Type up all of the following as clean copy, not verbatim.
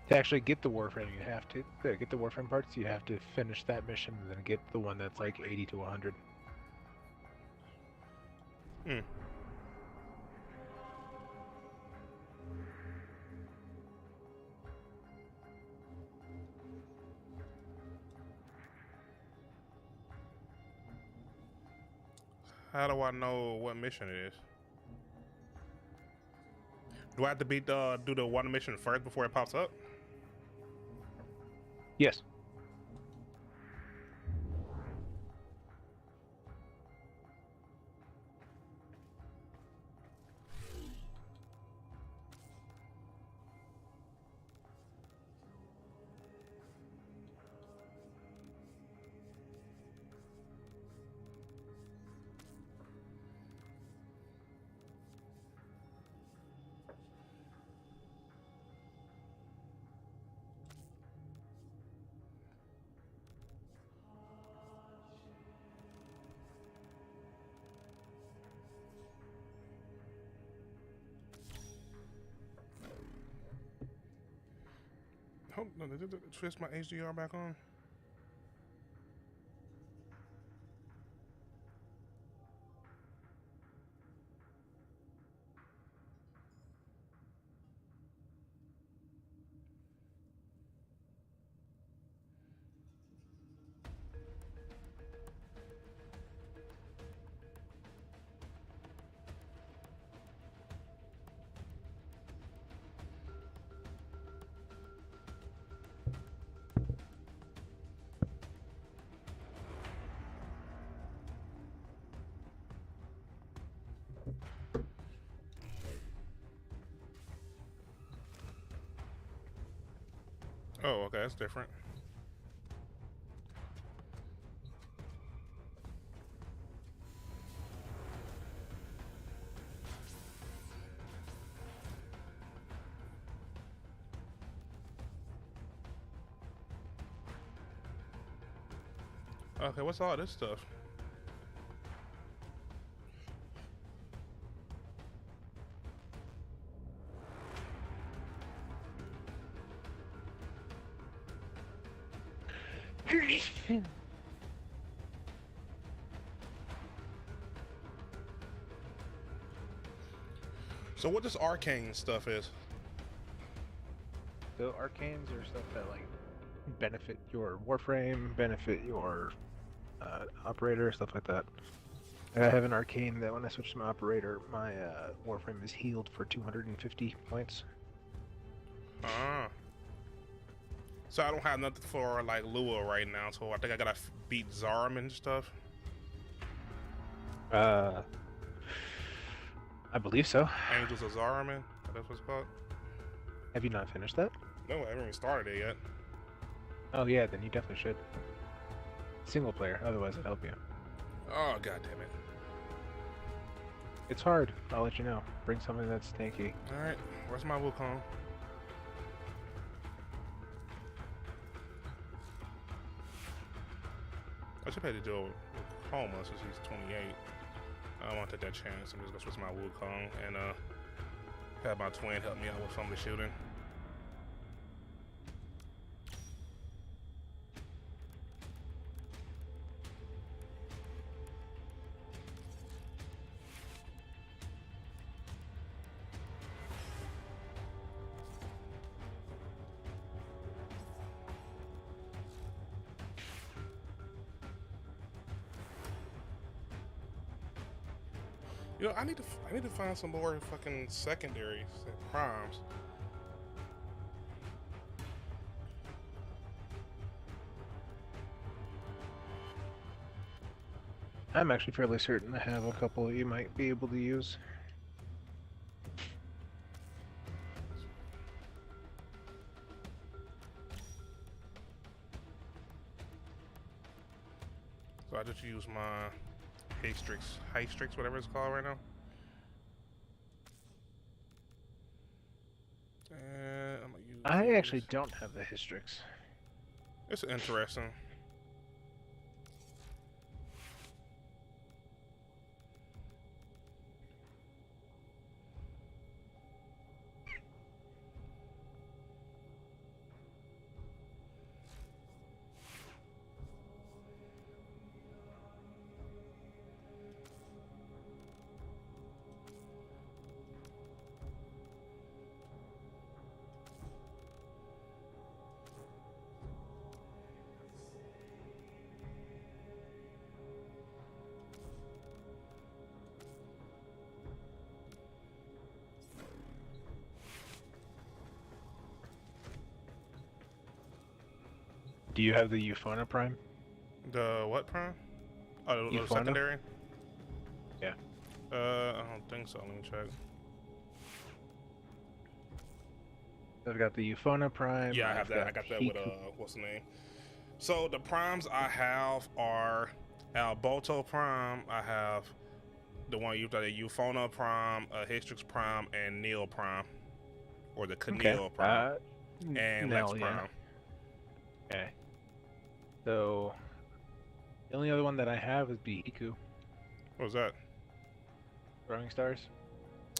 To actually get the Warframe, you have to get the Warframe parts. You have to finish that mission and then get the one that's like 80 to 100. Hmm. How do I know what mission it is? Do I have to beat do the one mission first before it pops up? Yes. Hold on, did it twist my HDR back on? Oh, okay, that's different. Okay, what's all this stuff? So what this arcane stuff is? So arcanes are stuff that like benefit your Warframe, benefit your operator, stuff like that. I have an arcane that when I switch to my operator, my Warframe is healed for 250 points. Ah. So I don't have nothing for like Lua right now, so I think I gotta beat Zarm and stuff. I believe so. Angels of Zarman, that's what's called. Have you not finished that? No, I haven't even started it yet. Oh yeah, then you definitely should. Single player, otherwise it'd help you. Oh, god damn it. It's hard, I'll let you know. Bring something that's tanky. Alright, where's my Wukong? I should pay to do a Coma since he's 28. I don't want to take that chance. I'm just gonna switch my Wukong and have my twin help me out with some of the shooting. You know, I need to find some more fucking secondaries at primes. I'm actually fairly certain I have a couple you might be able to use. So I just use my Hystrix, whatever it's called right now. And I'm gonna use I actually this. don't have the Hystrix. It's interesting. Do you have the Euphona Prime? The what prime? Oh, the Euphona? secondary? Yeah. I don't think so. Let me check. I've got the Euphona Prime. Yeah, I have I've that. got I got that with Hiku. what's the name? So the primes I have are Alboto Prime. I have the one you got a Euphona Prime, a Histrix Prime, and Neil Prime, or the Okay. Keneal Prime, and Lex Nell, yeah. Prime. Okay. So the only other one that I have is the Hiku What was that? Throwing Stars.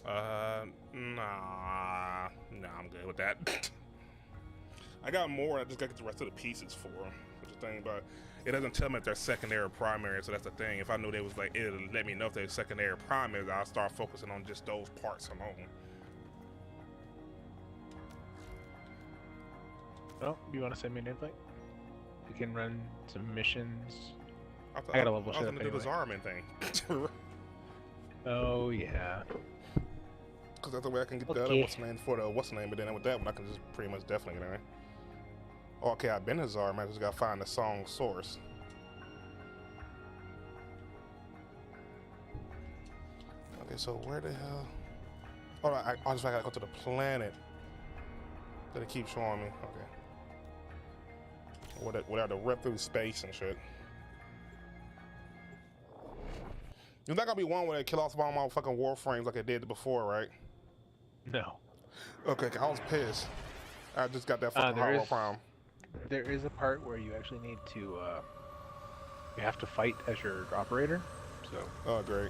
Nah, I'm good with that. I got more. I just got to get the rest of the pieces for them. That's the thing, but it doesn't tell me if they're secondary or primary. So that's the thing. If I knew they was like, it'll let me know if they're secondary or primary. I'll start focusing on just those parts alone. Oh, you want to send me an invite? We can run some missions. I I gotta level was shit gonna up do the anyway. Zarman thing. Oh yeah. Because that's the way I can get the other what's the name for the what's the name, but then with that one I can just pretty much definitely get in. Okay, I've been a Zarman. I just gotta find the song source. Okay, so where the hell? Oh, I just gotta go to the planet that it keeps showing me. Okay. Whatever, to rip through space and shit. There's not gonna be one where they kill off all my fucking warframes like they did before, right? No. Okay, I was pissed. I just got that fucking hardware prime. There is a part where you actually need to, you have to fight as your operator, so. Oh, great.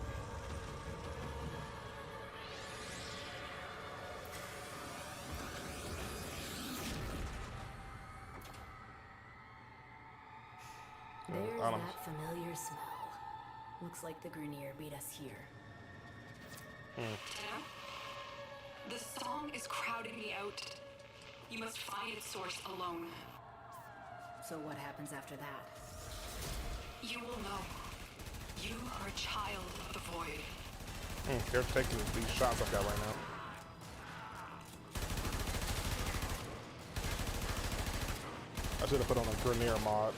There's that familiar smell. Looks like the Grenier beat us here. Yeah? The song is crowding me out. You must find its source alone. So what happens after that? You will know. You are a child of the void. They're taking these shots I've got right now. I should have put on a Grenier mod.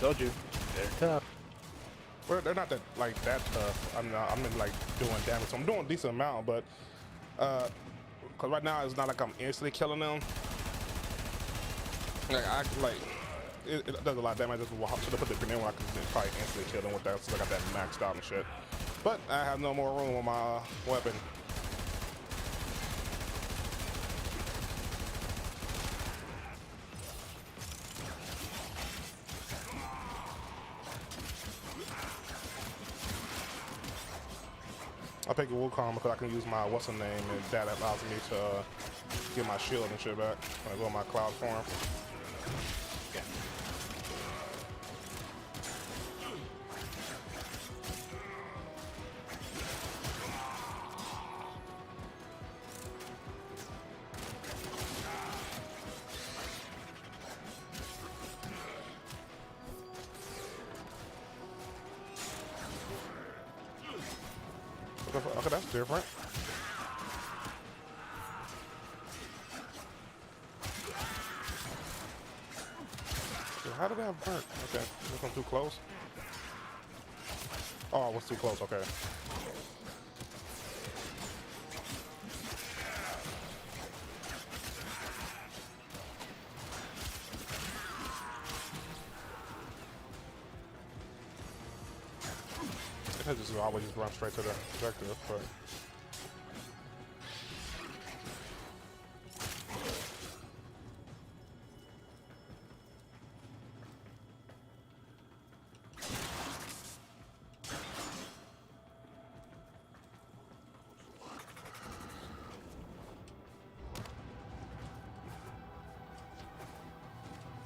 Told you, they're tough. Well, they're not that tough. I'm like doing damage. So I'm doing a decent amount, but cause right now it's not like I'm instantly killing them. It does a lot of damage. I just should have put the grenade where I could probably instantly kill them with that, so I got that maxed out and shit. But I have no more room on my weapon. I'll pick a Wukong because I can use my what's the name, and that allows me to get my shield and shit back when I go in my cloud form. Yeah. Okay, that's different. How did that burn? Okay, this one too close. Oh, it was too close. Okay. I just always just run straight to the objective, but.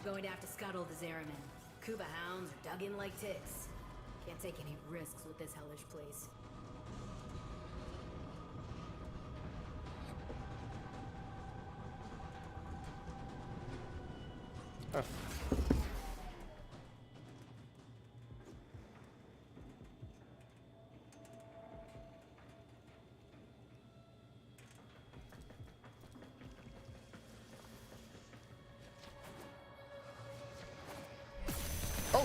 Going to have to scuttle the Zeramin. Kuba hounds are dug in like ticks. Can't take any risks with this hellish place. Huh.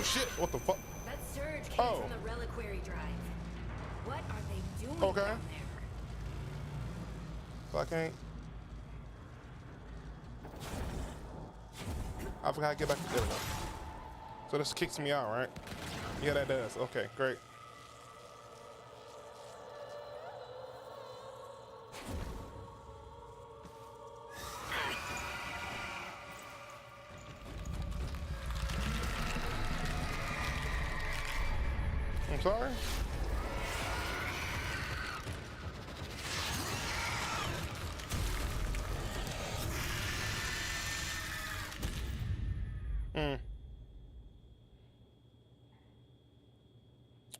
Oh shit! What the fuck? That surge came Oh. from the reliquary drive. What are they doing Okay. down there? So I can't. I forgot to get back. There we go. So this kicks me out, right? Yeah, that does. Okay, great. I'm sorry.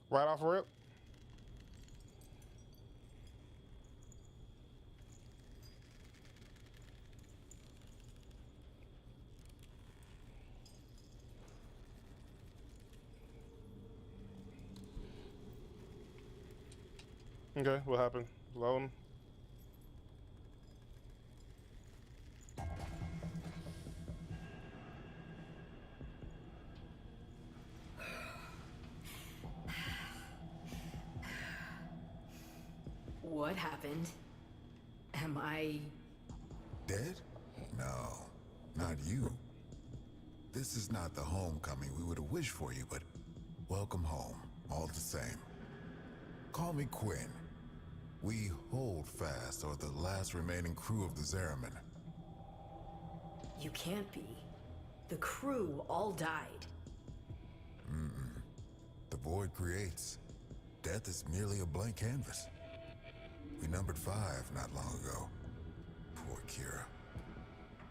Right off rip. Okay, what happened? Loading. What happened? Am I... Dead? No, not you. This is not the homecoming we would have wished for you, but welcome home, all the same. Call me Quinn. We hold fast are the last remaining crew of the Zeramin. You can't be. The crew all died. The void creates. Death is merely a blank canvas. We numbered 5 not long ago. Poor Kira.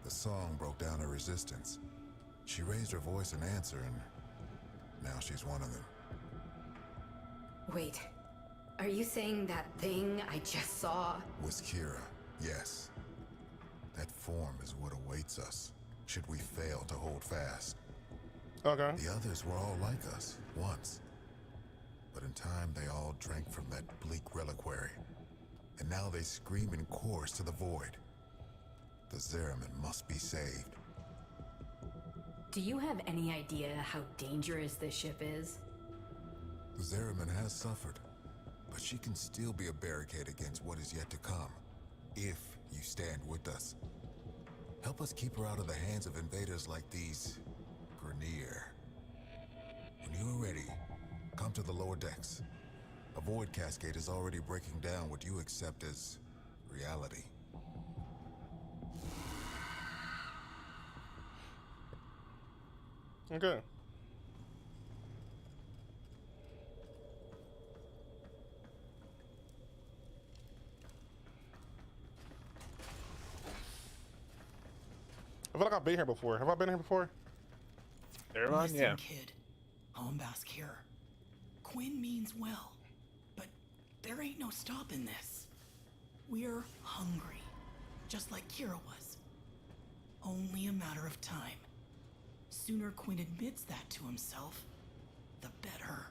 The song broke down her resistance. She raised her voice in answer, and now she's one of them. Wait, are you saying that thing I just saw? Was Kira, yes. That form is what awaits us, should we fail to hold fast. Okay. The others were all like us, once. But in time, they all drank from that bleak reliquary. And now they scream in chorus to the void. The Zeramin must be saved. Do you have any idea how dangerous this ship is? The Zeramin has suffered, but she can still be a barricade against what is yet to come, if you stand with us. Help us keep her out of the hands of invaders like these Grineer. When you are ready, come to the lower decks. A void cascade is already breaking down what you accept as reality. Okay. I feel like I've been here before. Have I been here before? Airline? Listen, Yeah. kid. Hombask here. Quinn means well, but there ain't no stopping this. We're hungry, just like Kira was. Only a matter of time. Sooner Quinn admits that to himself, the better.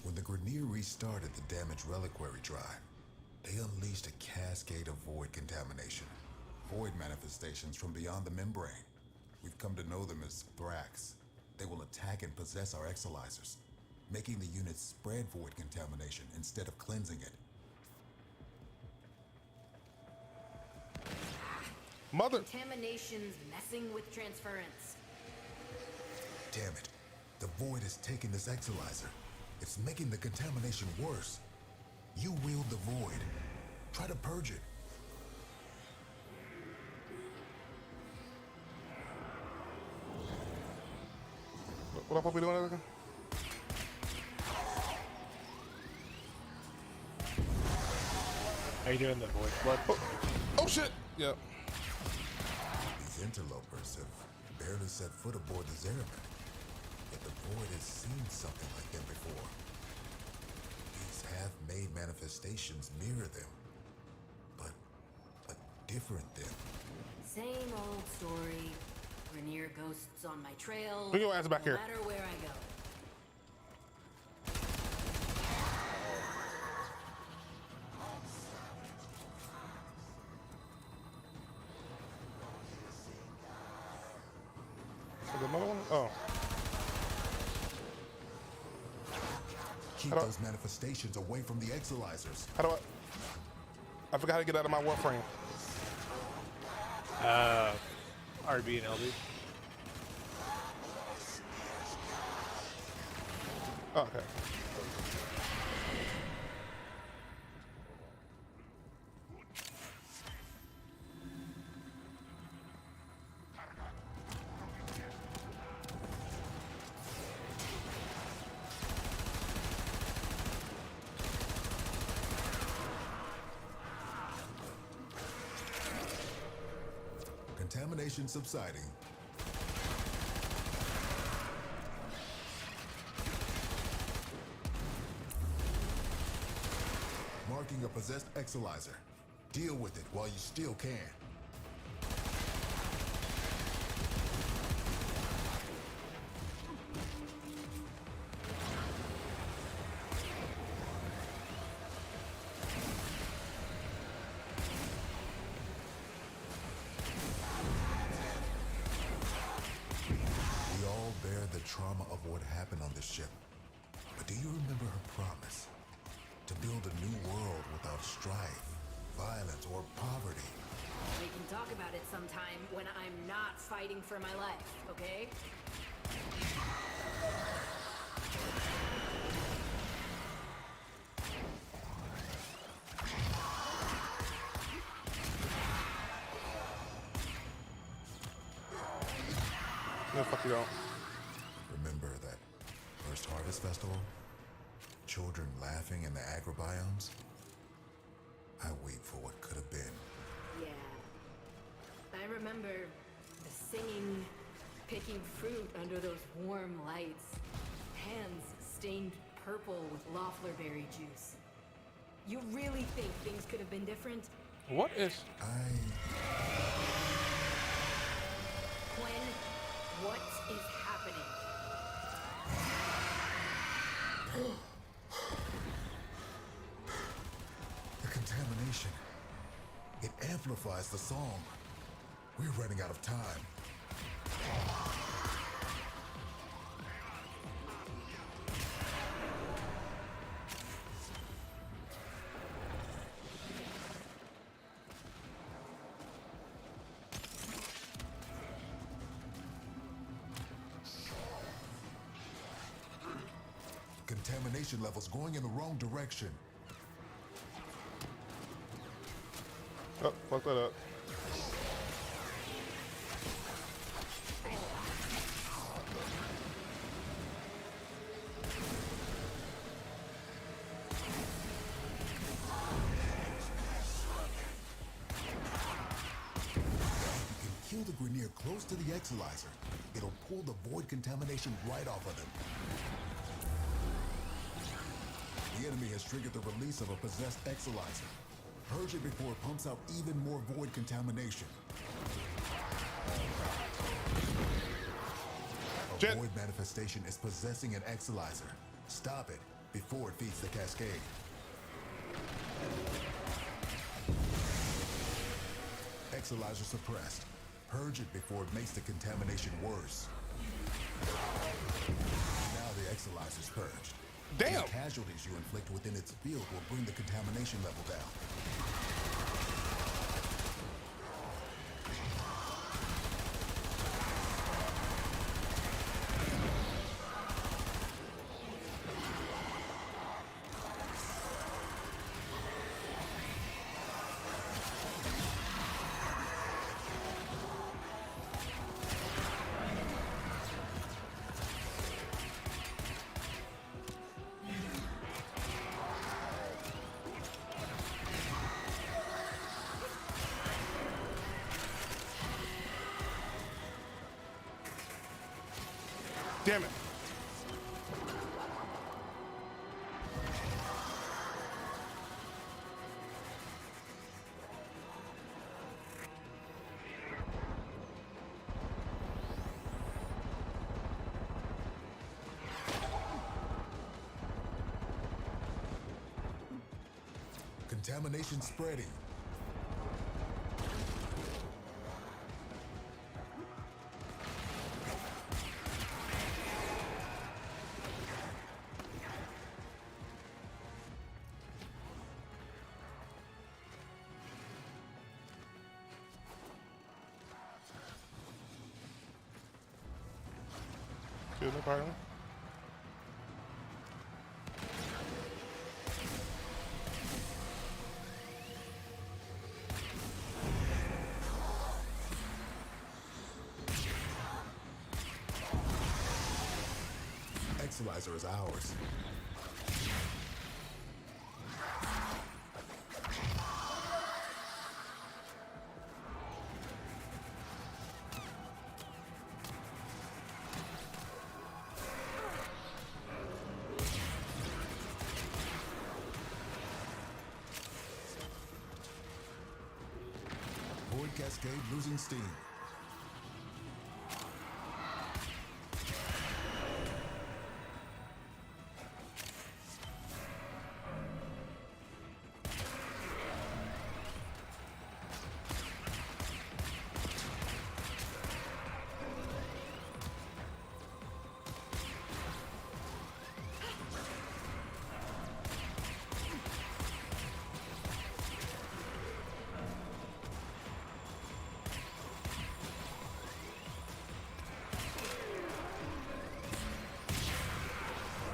When the Grineer restarted the damaged reliquary drive, they unleashed a cascade of void contamination. Void manifestations from beyond the membrane. We've come to know them as Thrax. They will attack and possess our exolizers, making the unit spread void contamination instead of cleansing it. Mother. Contamination's messing with transference. Damn it. The void has taken this exolizer. It's making the contamination worse. You wield the void. Try to purge it. What are we doing again? How you doing the void flood? Oh shit! Yep. These interlopers have barely set foot aboard the Zeramin. Yet the void has seen something like them before. These half-made manifestations mirror them. But a different then? Same old story. Rainier ghosts on my trail. Bring your ass back no here. matter where I go. Is there another one? Oh. Keep Hello? those manifestations away from the exilizers. How do I forgot how to get out of my warframe. RB and LB. Oh, okay. Contamination subsiding. Marking a possessed exilizer. Deal with it while you still can. We all bear the trauma of what happened on this ship. But do you remember her promise? To build a new world without strife, violence, or poverty. We can talk about it sometime when I'm not fighting for my life, okay? No, fuck you don't. Remember that first Harvest Festival? Children laughing in the agrobiomes? I weep for what could have been. Yeah. I remember the singing, picking fruit under those warm lights. Hands stained purple with Loeffler berry juice. You really think things could have been different? What is... Quinn, what is happening? The contamination. It amplifies the song. We're running out of time. Contamination levels going in the wrong direction. Oh, fuck that up. Kill the Grenier close to the exilizer. It'll pull the void contamination right off of them. The enemy has triggered the release of a possessed exilizer. Purge it before it pumps out even more void contamination. A Jet. void manifestation is possessing an exilizer. Stop it before it feeds the cascade. Exilizer suppressed. Purge it before it makes the contamination worse. Now the exilizer's purged. Damn! The casualties you inflict within its field will bring the contamination level down. Damn it. Contamination spreading. Kill the partner. Exalizer is ours. Void Cascade losing steam.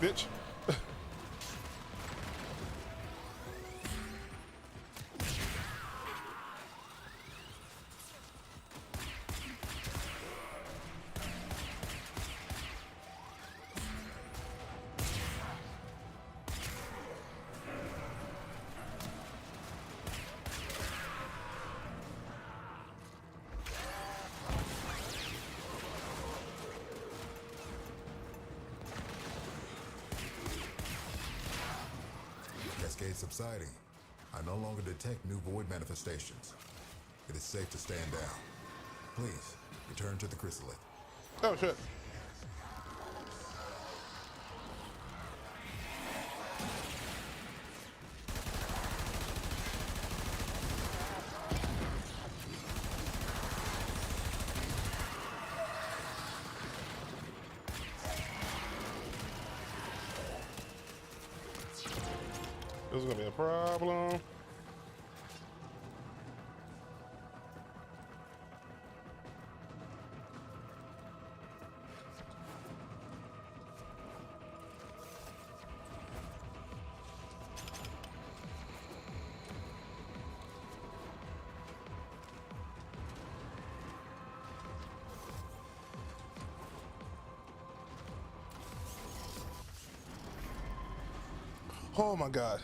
Bitch. Cascade subsiding. I no longer detect new void manifestations. It is safe to stand down. Please, return to the chrysalid. Oh shit. This is gonna be a problem. Oh my god.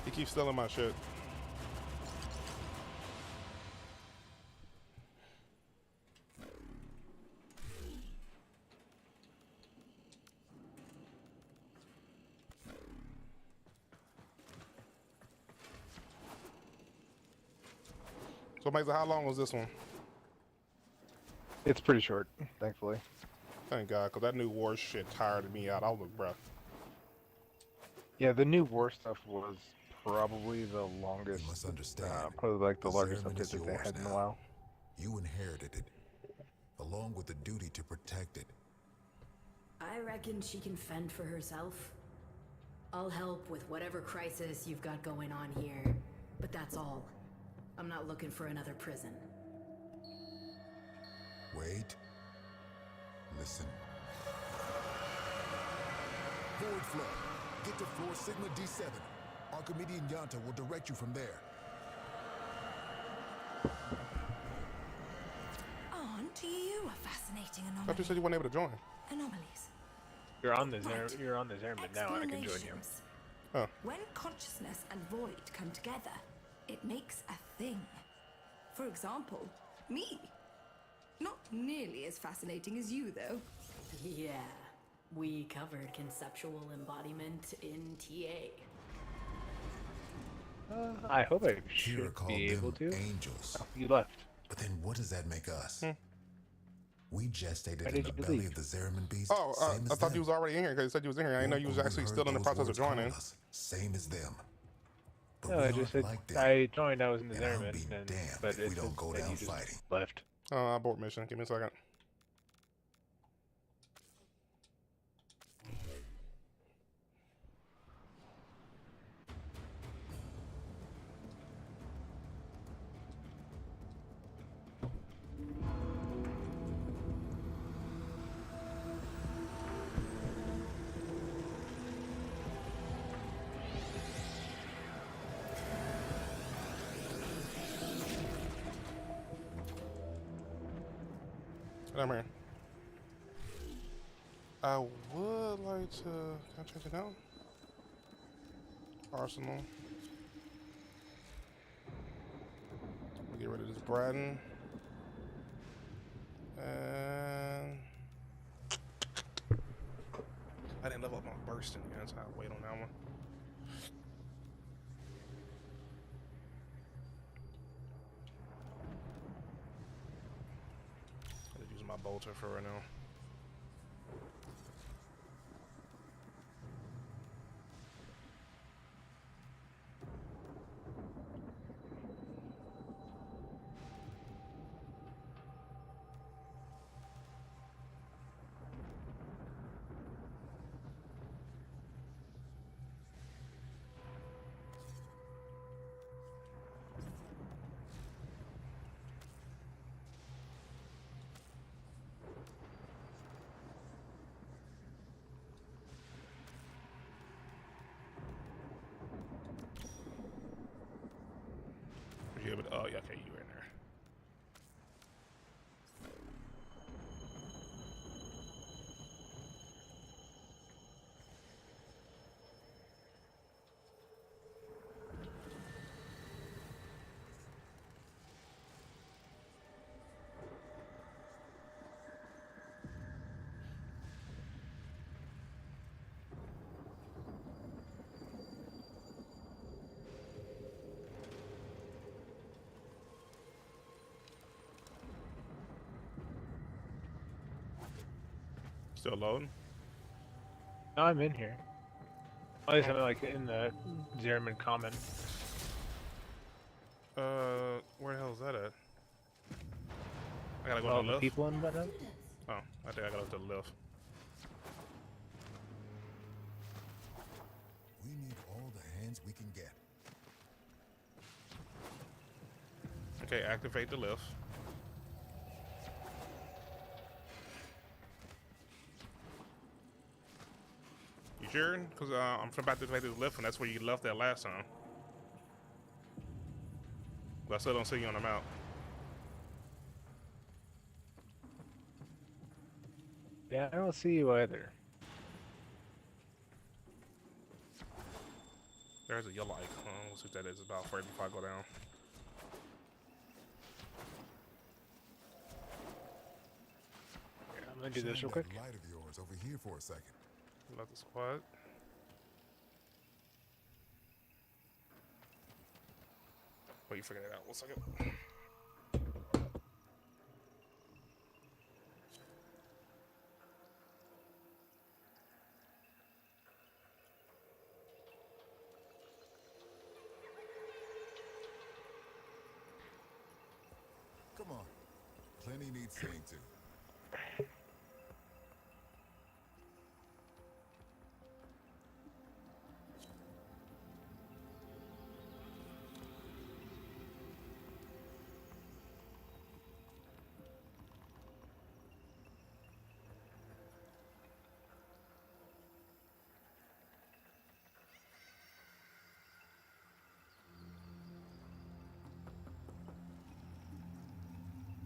He keeps stealing my shit. So, Mason, how long was this one? It's pretty short, thankfully. Thank God, because that new war shit tired me out. I was like, bruh. Yeah, the new war stuff was probably the longest. You must understand. Probably like the largest Zariman is update that they yours had in a now. while. You inherited it, along with the duty to protect it. I reckon she can fend for herself. I'll help with whatever crisis you've got going on here, but that's all. I'm not looking for another prison. Wait. Listen. Void flow. Get to floor Sigma D7. Archimedean Yanta will direct you from there. Aren't you a fascinating I thought anomaly? you said you weren't able to join. Anomalies. You're on the Right. You're on the Zariman now, and I can join you. Explanations. Oh. When consciousness and void come together, it makes a thing. For example, me. Not nearly as fascinating as you, though. Yeah, we covered conceptual embodiment in TA. I hope I Kira should called be able them to. angels. Oh, you left. But then what does that make us? We gestated Why in did the you belly leave? of the Zeraman beast, Oh, same as I thought them. you was already in here because you said you was in here. I didn't know you was Or we actually heard still in the those process of words call joining. us, same as them. But No, we I just aren't said like them, I joined. I was in the and I'll Zerman, be and damned but if we it don't go said down you just fighting. left. Abort mission. Give me a second. I'm here. I would like to. Can I change it down? Arsenal. Get rid of this Braden. And I didn't level up my bursting again, so I'll wait on that one. I'm just using my bolter for right now. Yeah, but oh yeah, okay, you were in there. Still loading? No, I'm in here. At least I'm like in the Zerman common. Where the hell is that at? I gotta go All to the the left. people in button. Oh, I think I gotta go to the left. We need all the hands we can get. Okay, activate the lift. You sure? Because I'm about to activate this lift, and that's where you left that last time. But I still don't see you on the map. Yeah, I don't see you either. There's a yellow icon. We'll see what that is about first before I go down. Here, I'm gonna do this Shine real quick. that light of yours over here for a second. Left the squad. Wait, you figured it out. 1 second. Come on. Plenty needs seeing to.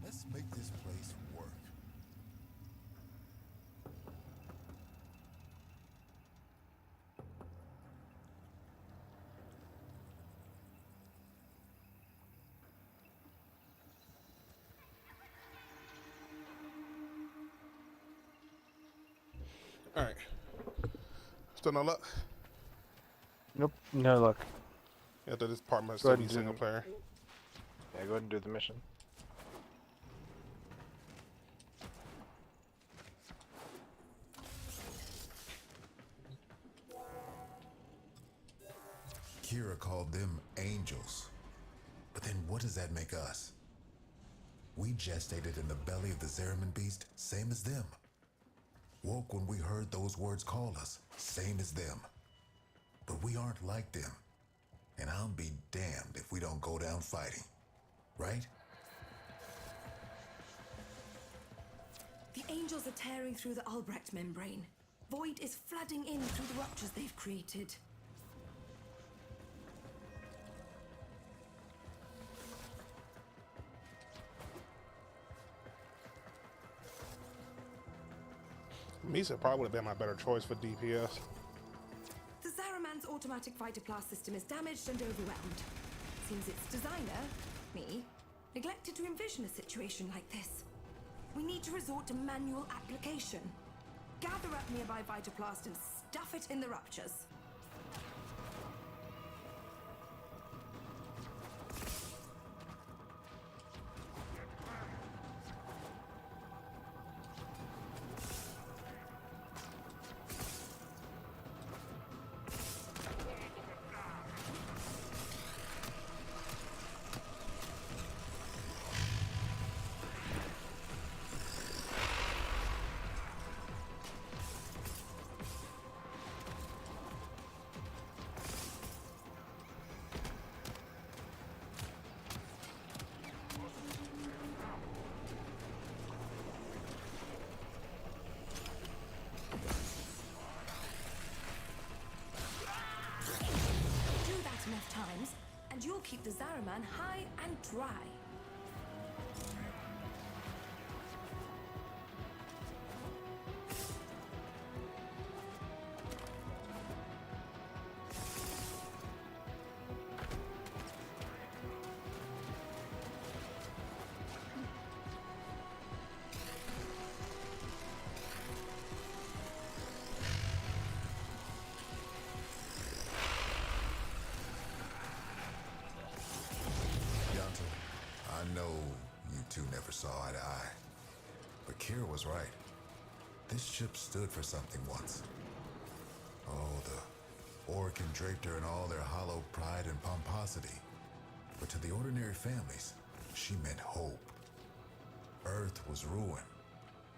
Let's make this place work. All right. Still no luck. Nope, no luck. Yeah, that this part must Go still ahead be and single do- player. Yeah, go ahead and do the mission. Kira called them angels. But then what does that make us? We gestated in the belly of the Zeraman beast, same as them. Woke when we heard those words call us, same as them. But we aren't like them. And I'll be damned if we don't go down fighting. Right? The angels are tearing through the Albrecht membrane. Void is flooding in through the ruptures they've created. Misa probably would have been my better choice for DPS. The Zaraman's automatic fighter blast system is damaged and overwhelmed. Seems its designer, me, neglected to envision a situation like this. We need to resort to manual application. Gather up nearby Vitaplast and stuff it in the ruptures. Enough times, and you'll keep the Zaraman high and dry. I know you two never saw eye to eye, but Kira was right. This ship stood for something once. Oh, the Orican draped her in all their hollow pride and pomposity. But to the ordinary families, she meant hope. Earth was ruined,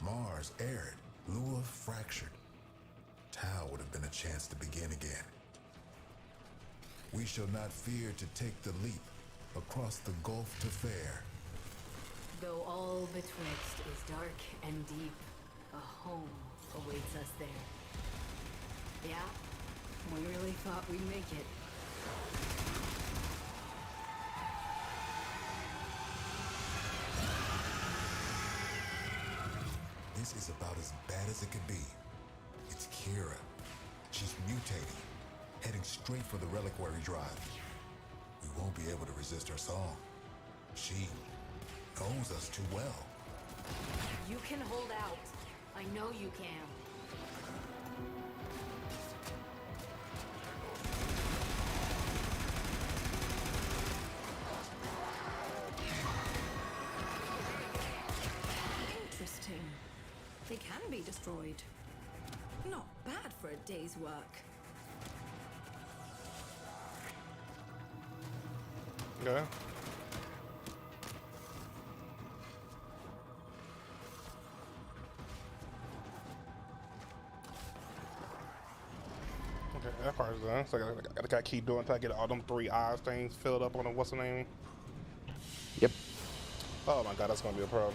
Mars arid, Lua fractured. Tau would have been a chance to begin again. We shall not fear to take the leap across the gulf to fair. Though all betwixt is dark and deep, a home awaits us there. Yeah, we really thought we'd make it. This is about as bad as it could be. It's Kira. She's mutating, heading straight for the reliquary drive. We won't be able to resist her song. She knows us too well. You can hold out. I know you can. Interesting. They can be destroyed. Not bad for a day's work. Yeah. Okay, that part's done. So I gotta keep doing until I get all them 3 eyes things filled up on the what's the name? Yep. Oh my god, that's gonna be a problem.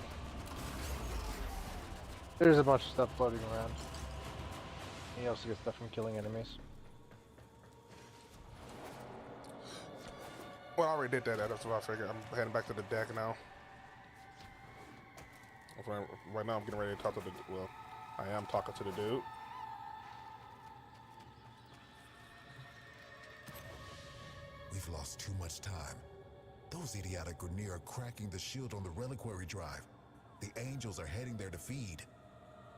There's a bunch of stuff floating around. You also get stuff from killing enemies. Well, I already did that. That's what I figured. I'm heading back to the deck now. Right now, I'm getting ready to talk to the. Well, I am talking to the dude. We've lost too much time. Those idiotic Grineer are cracking the shield on the reliquary drive. The angels are heading there to feed.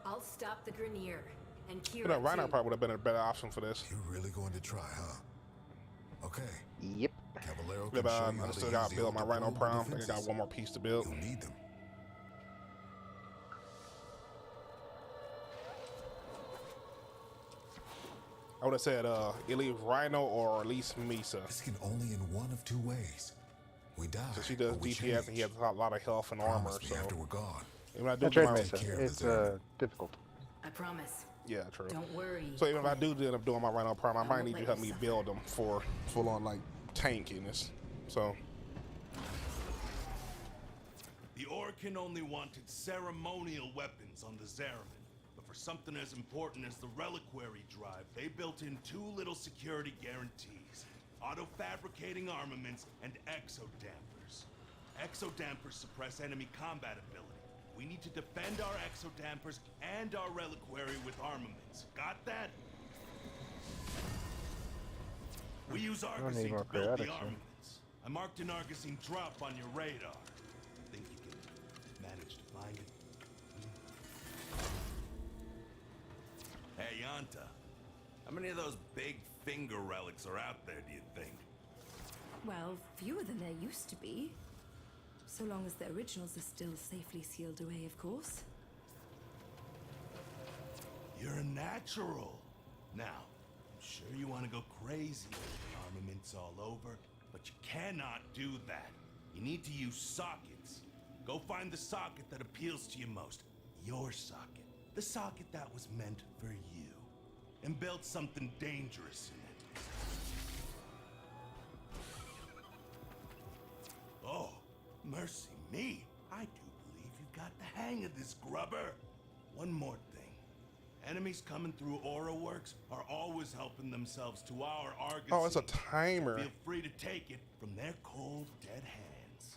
I'll stop the Grineer and Kira You know, Rhino too. probably would have been a better option for this. You're really going to try, huh? Okay. Yep. Caballero Yeah, can but show I you how to still use gotta the build my Rhino undeployable Prime. I think I got defenses. one more piece to build. You'll need them. I would have said either Rhino or at least Misa. This can only in one of two ways. We die. So she does or we DPS and he has change. a lot of health and armor. Promise me So after we're gone. even if I do I tried my, Mesa. care of the It's Zerman. difficult. I promise. yeah, true. Don't worry. So even if I do end up doing my Rhino Prime, I might won't need you let to help you me suffer. build them for full on like tankiness. So The Orkin only wanted ceremonial weapons on the Zeraman, but for something as important as the reliquary drive, they built in 2 little security guarantees: auto-fabricating armaments and exodampers. Exodampers suppress enemy combat ability. We need to defend our exodampers and our reliquary with armaments. Got that? We use need Argosine more to build the periodics, huh? armaments. I marked an Argosine drop on your radar. Think you can manage to find it? Hey, Yanta. How many of those big finger relics are out there, do you think? Well, fewer than there used to be. So long as the originals are still safely sealed away, of course. You're a natural. Now, I'm sure you want to go crazy with armaments all over, but you cannot do that. You need to use sockets. Go find the socket that appeals to you most. Your socket. The socket that was meant for you. And build something dangerous in it. Oh, mercy me. I do believe you've got the hang of this, grubber. One more thing. Enemies coming through Aura Works are always helping themselves to our Argosine. oh, it's a timer. Feel free to take it from their cold, dead hands.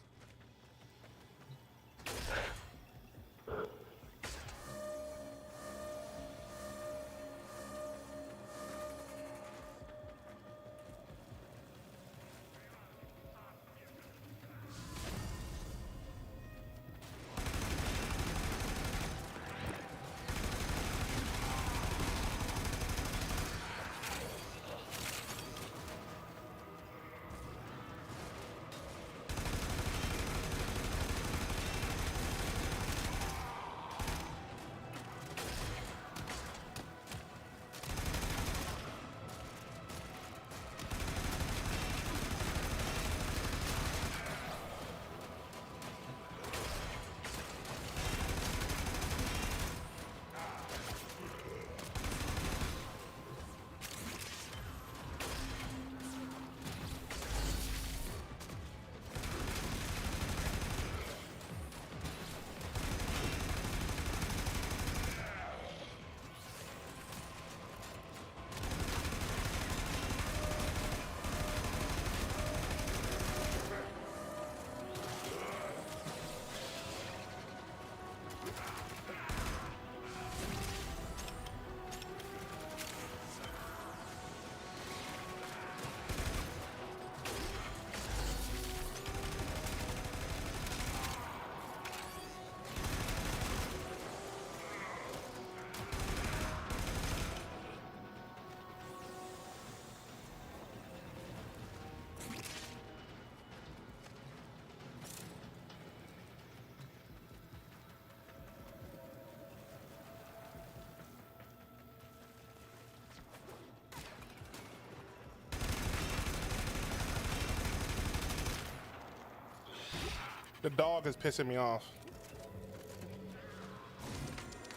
The dog is pissing me off.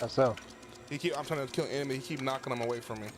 How so? I'm trying to kill enemy. He keep knocking them away from me.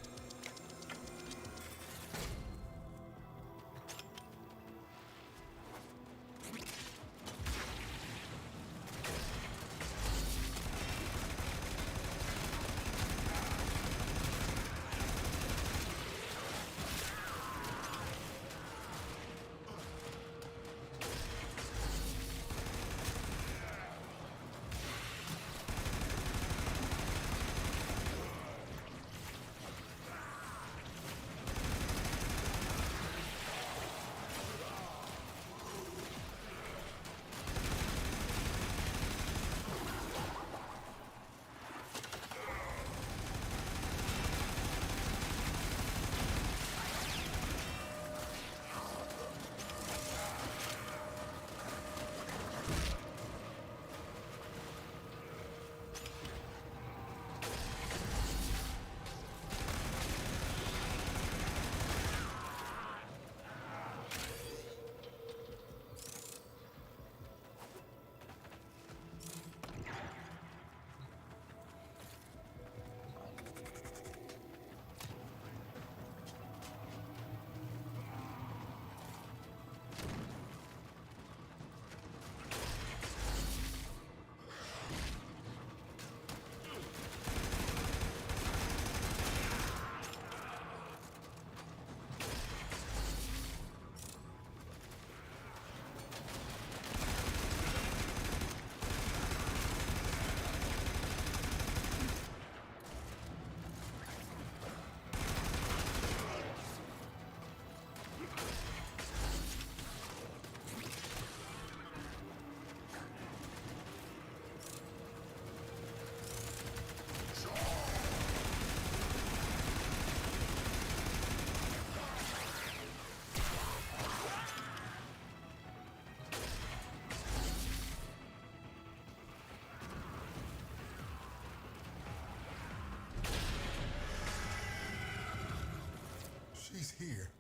here.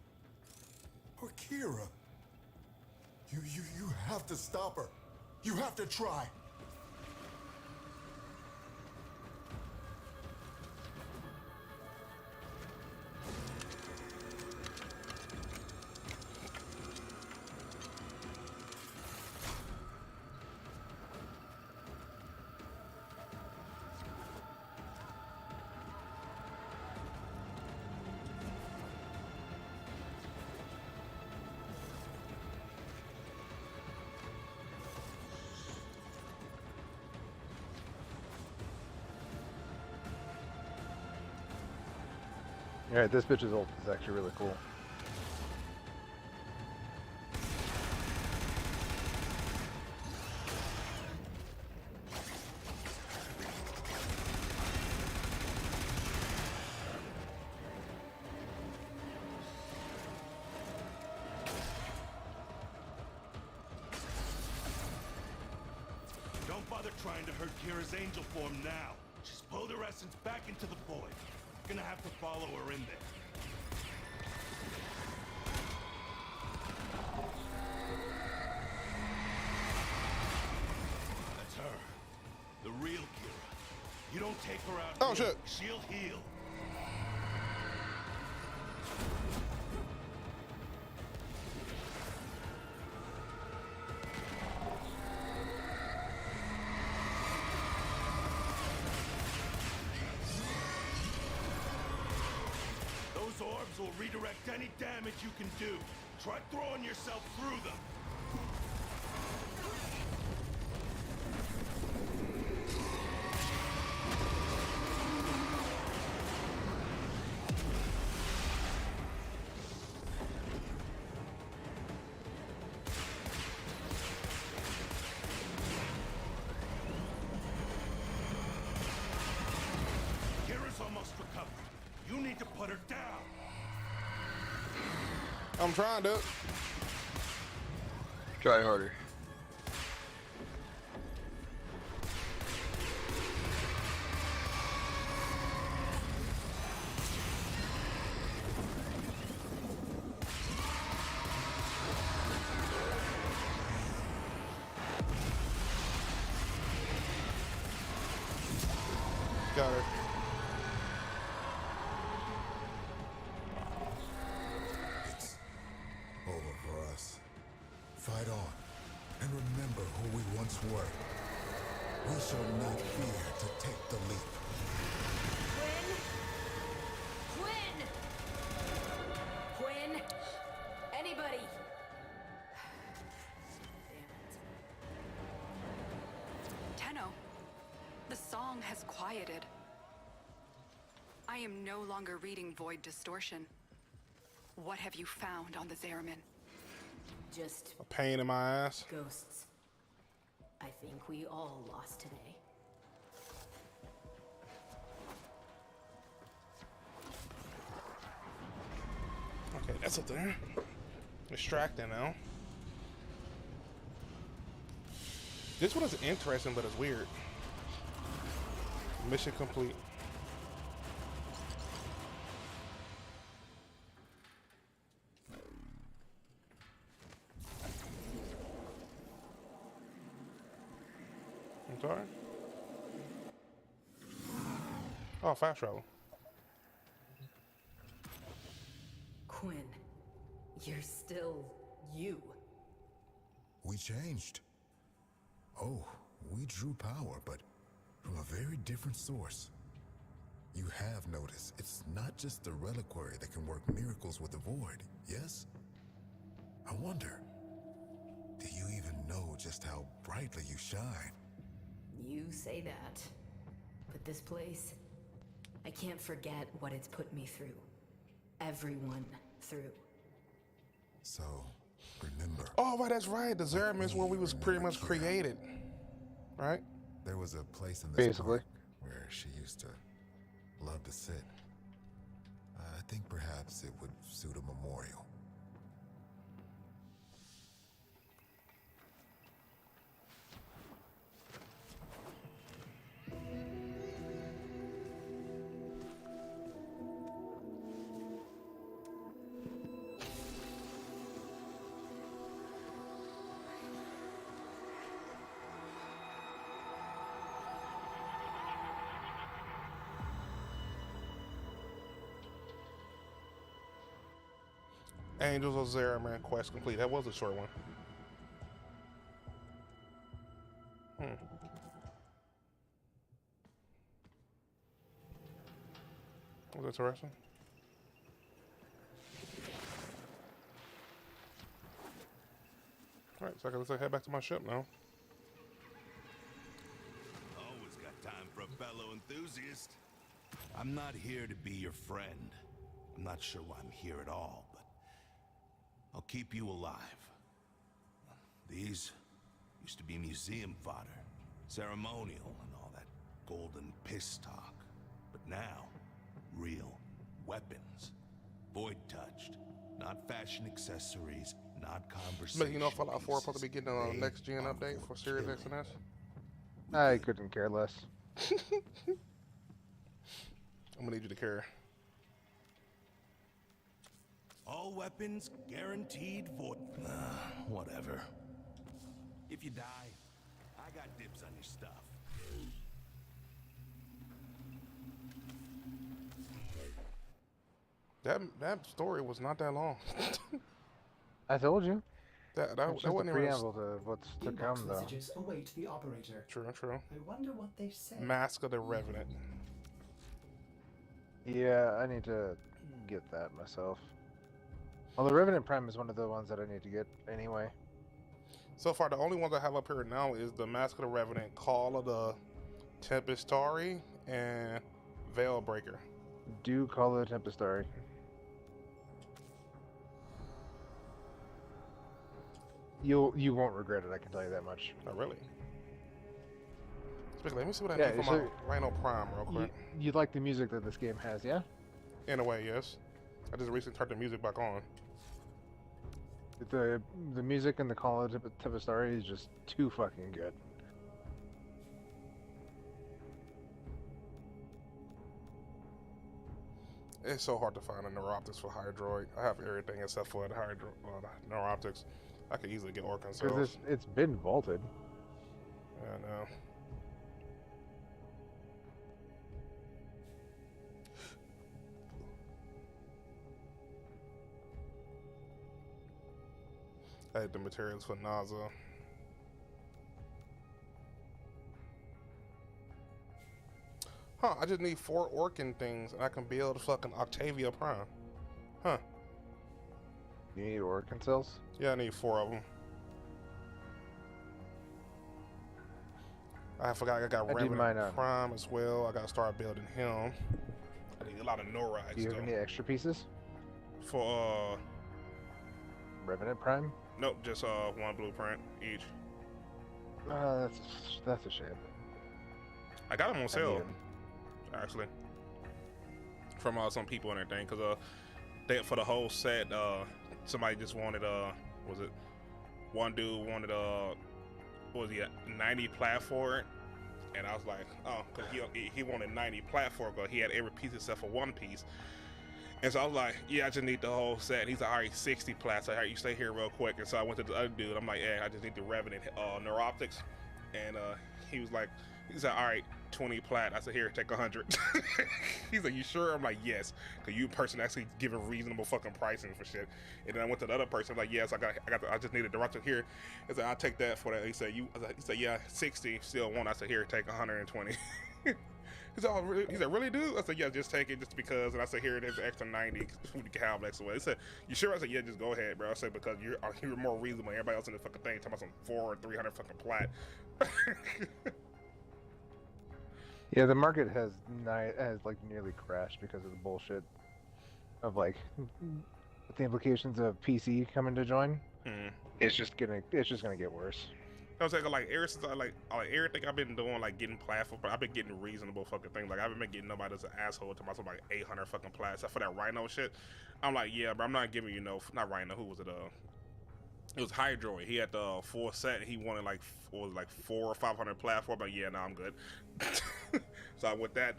Or Kira. You have to stop her. You have to try. Alright, this bitch's ult is actually really cool. Don't bother trying to hurt Kira's angel form now. Just pull her essence back into the void. You're gonna have to follow her in there. That's her. The real Kira. You don't take her out. Oh, here, shit. She'll heal. Those orbs will redirect any damage you can do. Try throwing yourself through them. Kira's almost recovered. You need to put her down. I'm trying to. Try harder. Got her. It's over for us. Fight on, and remember who we once were. We shall not fear to take the leap. Quinn! Quinn! Quinn! Anybody! Damn it. Tenno, the song has quieted. I am no longer reading Void Distortion. What have you found on the Zeramin? Just A pain in my ass. ghosts. I think we all lost today. Okay, that's up there. Distracting now. This one is interesting, but it's weird. Mission complete. I'm sorry? Oh, fast travel. Quinn, you're still you. We changed. Oh, we drew power, but from a very different source. You have noticed, it's not just the reliquary that can work miracles with the void, yes? I wonder, do you even know just how brightly you shine? You say that. But this place, I can't forget what it's put me through. Everyone through. So, remember, Oh, right, that's right. The Zeramin is where we was pretty much created. Right? there was a place in this Basically. park where she used to love to sit. I think perhaps it would suit a memorial. Angels of Zeraman quest complete. That was a short one. Was interesting. All right, so I gotta head back to my ship now. Always got time for a fellow enthusiast. I'm not here to be your friend. I'm not sure why I'm here at all, but I'll keep you alive. These used to be museum fodder, ceremonial and all that golden piss talk. But now, real weapons. Void touched, not fashion accessories, not conversation. But you know, Fallout 4 supposed to be getting a next gen update for Series X and S. I couldn't care less. I'm gonna need you to care. All weapons guaranteed void. Whatever. If you die, I got dibs on your stuff. That story was not that long. I told you. That It's just a wasn't even preamble to what's to Inbox come, though. messages await the operator. True. I wonder what they say. Mask of the Revenant. Yeah, I need to get that myself. Well, the Revenant Prime is one of the ones that I need to get anyway. So far, the only ones I have up here now is the Mask of the Revenant, Call of the Tempestari, and Veilbreaker. Do call the Tempestari. You won't regret it, I can tell you that much. Oh, really? Speaking, let me see what I Yeah, need for so my Rhino Prime real quick. You like the music that this game has, yeah? In a way, yes. I just recently turned the music back on. The music in the Call of Tempestari is just too fucking good. It's so hard to find a Neuroptics for Hydroid. I have everything except for the Neuroptics. I could easily get Orcan cells. Because it's been vaulted. Yeah, I know. I had the materials for NASA. Huh, I just need 4 Orcan things and I can build fucking Octavia Prime. Huh. You need Orcan cells? Yeah, I need 4 of them. I forgot I got Revenant Prime as well. I gotta start building him. I need a lot of Norites. Do you have any extra pieces? For Revenant Prime? nope, just 1 blueprint each. That's a shame. I got them on I sale, need 'em. actually, from some people and everything. Cause they for the whole set, somebody just wanted was it one dude wanted what was he at 90 plat for it, and I was like, oh, cause he wanted 90 plat for it, but he had every piece except for 1 piece. And so I was like, yeah, I just need the whole set. And he's like, all right, 60 plats. All right, you stay here real quick. And so I went to the other dude. I'm like, yeah, I just need the Revenant Neuroptics. And he was like, he's like, all right, 20 plat. I said, here, take 100. He's like, you sure? I'm like, yes. Because you person actually giving reasonable fucking pricing for shit. And then I went to the other person. I'm like, yes, I just needed the Neuroptic here. He said, I'll take that for that. He said, he said, yeah, 60, still one. I said, here, take 120. He's all, he said, really, dude? I said, yeah, just take it just because. And I said, here, there's an extra 90. You can have extra way. He said, you sure? I said, yeah, just go ahead, bro. I said, because you're more reasonable. Everybody else in the fucking thing talking about some 400 or 300 fucking plat. Yeah, the market has like nearly crashed because of the bullshit of like the implications of PC coming to join. It's just gonna get worse. I was like ever since I like everything I've been doing, like getting platform, I've been getting reasonable fucking things. Like I haven't been getting nobody that's an asshole to myself like 800 fucking plat. Except for that Rhino shit. I'm like, yeah, but I'm not giving you not Rhino. Who was it? It was Hydroid. He had the full set. He wanted like 400 or 500 plat for. But yeah, no, I'm good. So with the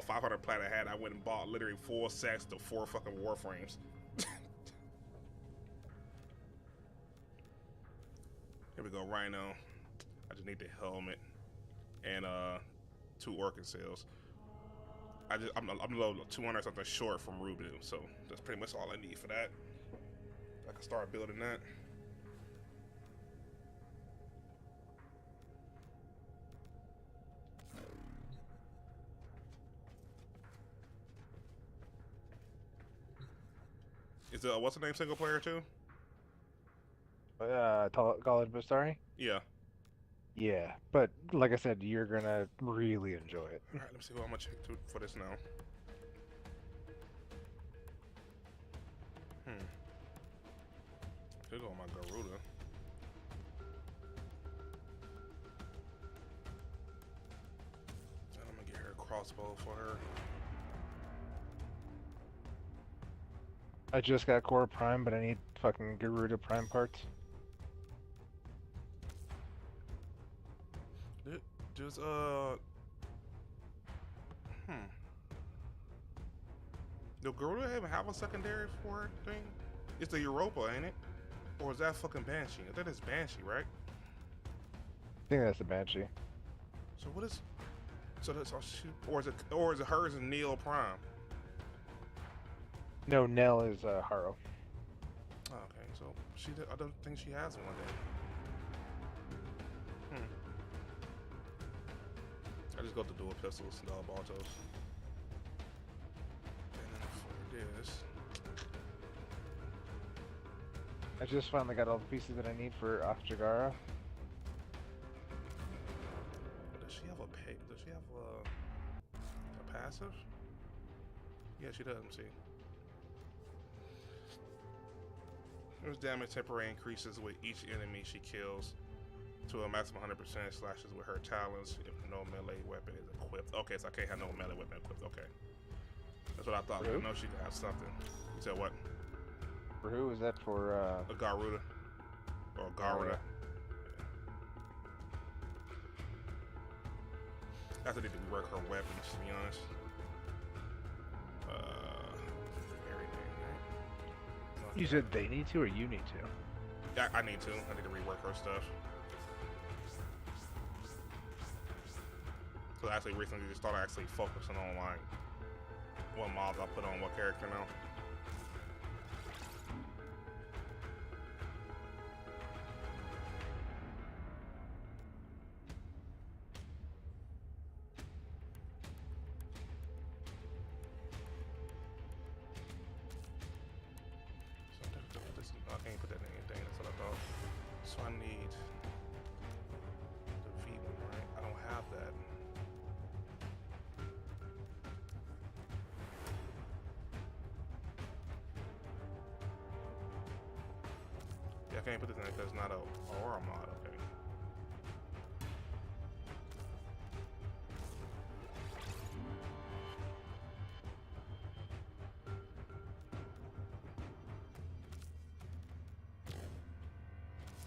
500 plat I had, I went and bought literally 4 sets to 4 fucking Warframes. Here we go, Rhino. I just need the helmet and 2 Orcan cells. I'm a little 200 something short from Rubu, so that's pretty much all I need for that. I can start building that. Is what's the name single player too? College Bastari? Yeah. Yeah, but like I said, you're gonna really enjoy it. All right, let me see what I'm gonna check for this now. Could go on my Garuda. And I'm gonna get her a crossbow for her. I just got Core Prime, but I need fucking Garuda Prime parts. Does Do Garuda even have a secondary for thing? It's the Europa, ain't it? Or is that fucking Banshee? I think it's Banshee, right? I think that's the Banshee. So what is? So that's or is it hers and Neo Prime? No, Nell is Haro. Oh, okay, so I don't think she has one then. I just got the dual pistols and all Baltos. And then for this, I just finally got all the pieces that I need for Akjagara. does she have a passive? Yeah, she does. See. Her damage temporarily increases with each enemy she kills to a maximum 100%, slashes with her talons if no melee weapon is equipped. Okay, so I can't have no melee weapon equipped. Okay. That's what I thought. Really? I know she could have something. You said what? For who is that for? A Garuda. Or a Garuda. I have to need to rework her weapons, to be honest. Everything, right? You said they need to, or you need to? Yeah, I need to. I need to rework her stuff. So I actually recently just started actually focusing on like what mobs I put on what character now. I can't put that in anything, that's what I thought. So I need the V one, right? I don't have that. Yeah, I can't put this in because it's not a aura mod, okay.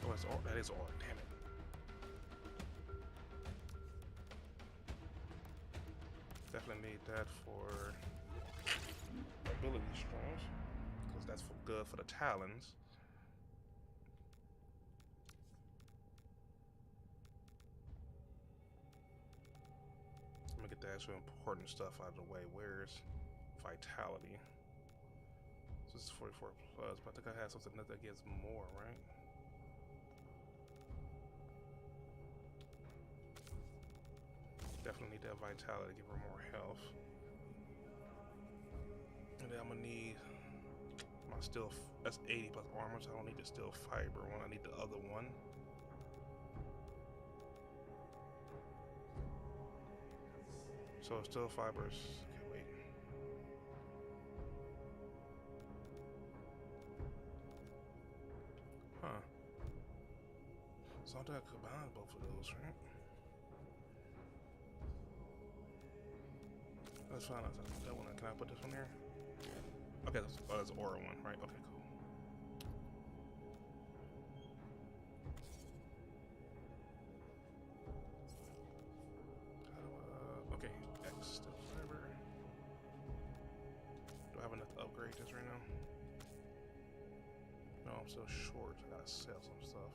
Oh, it's all, that is all, damn it. Definitely need that for ability strings, because that's good for the talons. Let me get the actual important stuff out of the way. Where's vitality? So this is 44 plus, but I think I had something that gives more, right? Definitely need that vitality to give her more health. And then I'm gonna need my steel, that's 80 plus armor, so I don't need the steel fiber one, I need the other one. So steel fibers, okay, wait. Huh. So I think I combine both of those, right? Let's find out that one. Can I put this one here? Okay, that's aura one, right? Okay, cool. How do okay, X steel fiber. Do I have enough to upgrade this right now? No, I'm so short. I gotta sell some stuff.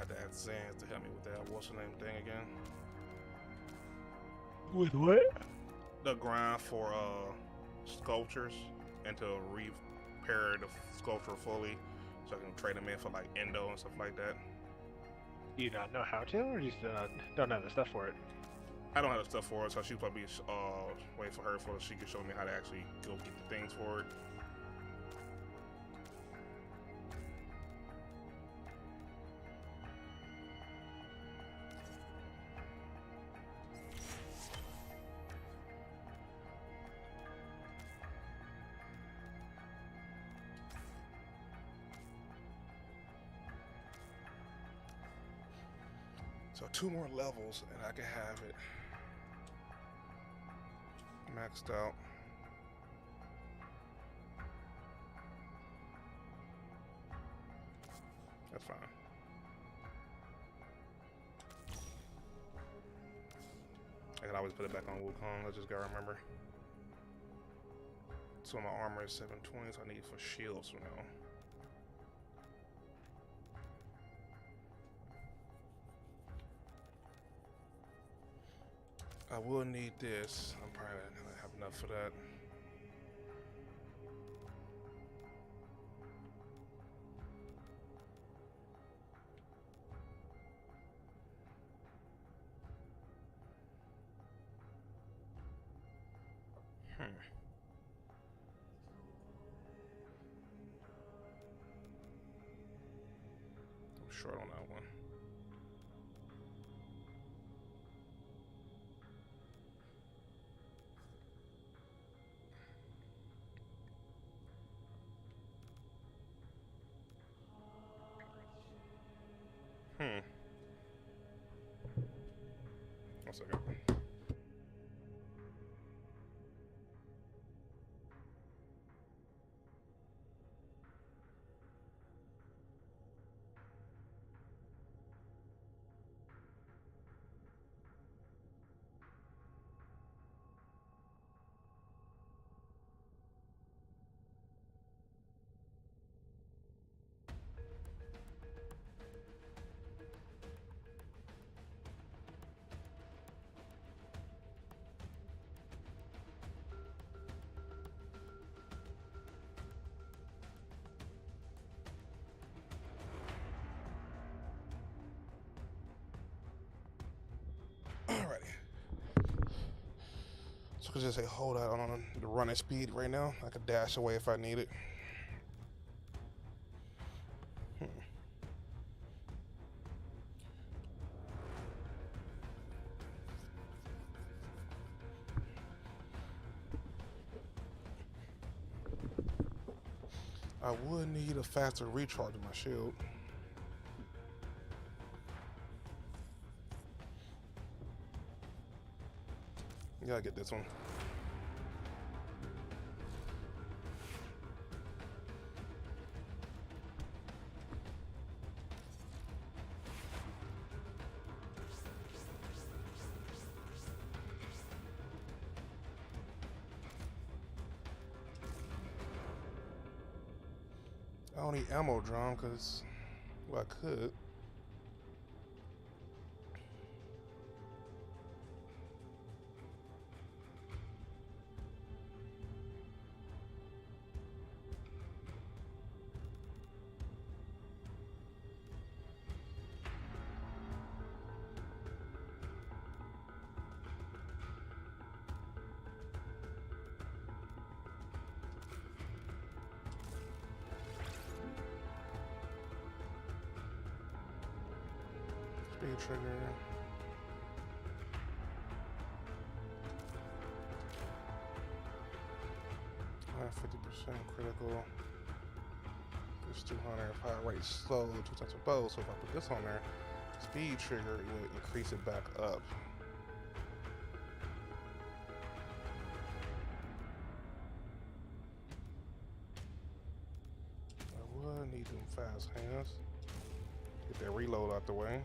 have to ask Zans to help me with that. What's the name thing again? With what? The grind for sculptures and to repair the sculpture fully, so I can trade them in for like endo and stuff like that. Do you not know how to, or you still don't have the stuff for it? I don't have the stuff for it, so she'll probably wait for her so she can show me how to actually go get the things for it. So 2 more levels and I can have it maxed out. That's fine. I can always put it back on Wukong. I just gotta remember. So my armor is 720, so I need it for shields for now. I will need this. I'm probably not gonna have enough for that. I'm short on that one. One second. Alrighty. So I could just say hold out on the running speed right now. I could dash away if I need it. I would need a faster recharge of my shield. Yeah, I get this one. I don't need ammo drum because, well, I could. Speed trigger. I have 50% critical. It's 200. If I rate slow, 2 times a bow. So if I put this on there, speed trigger, it would increase it back up. I would need them fast hands. Get that reload out the way.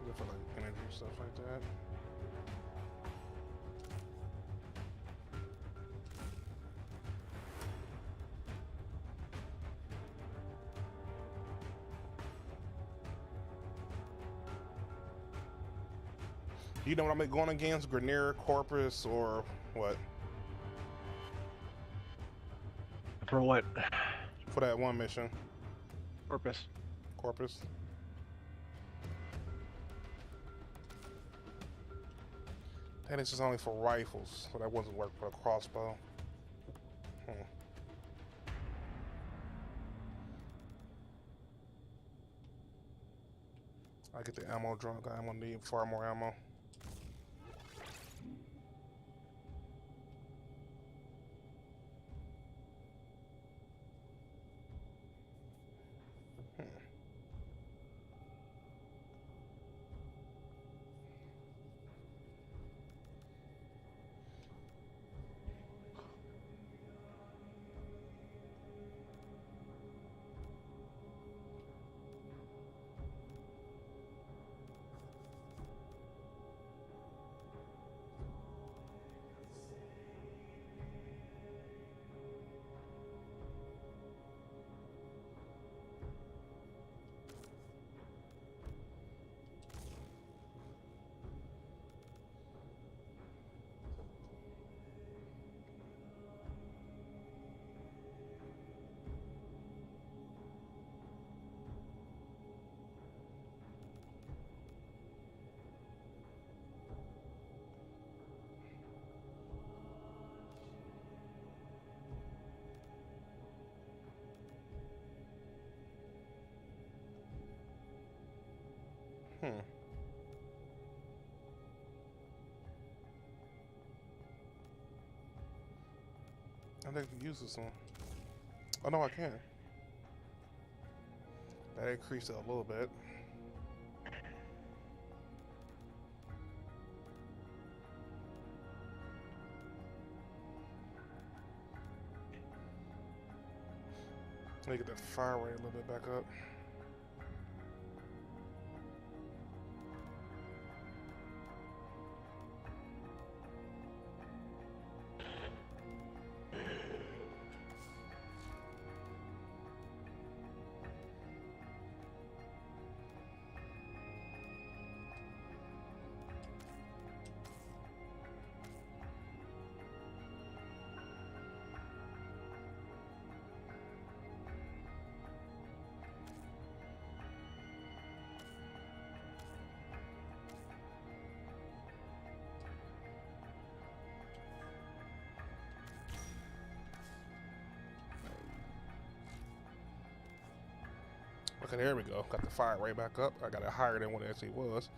Good for like energy stuff like that. You know what I'm going against? Grenier, Corpus, or what? For what? For that one mission. Purpose. Corpus. And it's just only for rifles, so that wasn't work for a crossbow. I get the ammo drunk. I'm gonna need far more ammo. I think I can use this one. Oh no, I can. That increased it a little bit. Let me get that fire rate a little bit back up. Okay, there we go. Got the fire rate back up. I got it higher than what it actually was.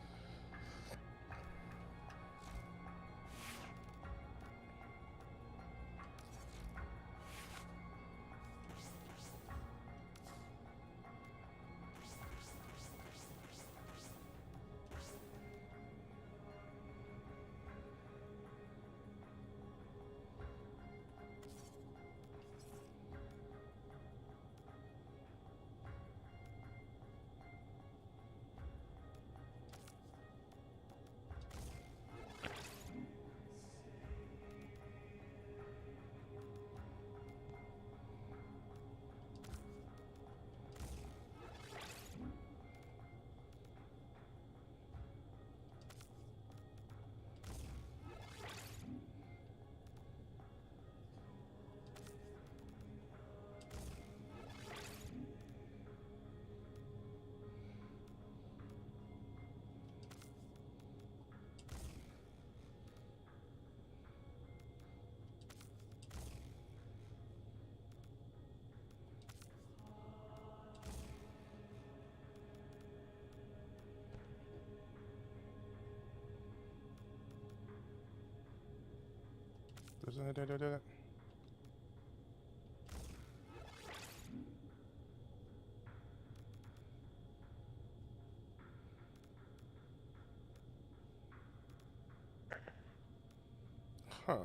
Huh.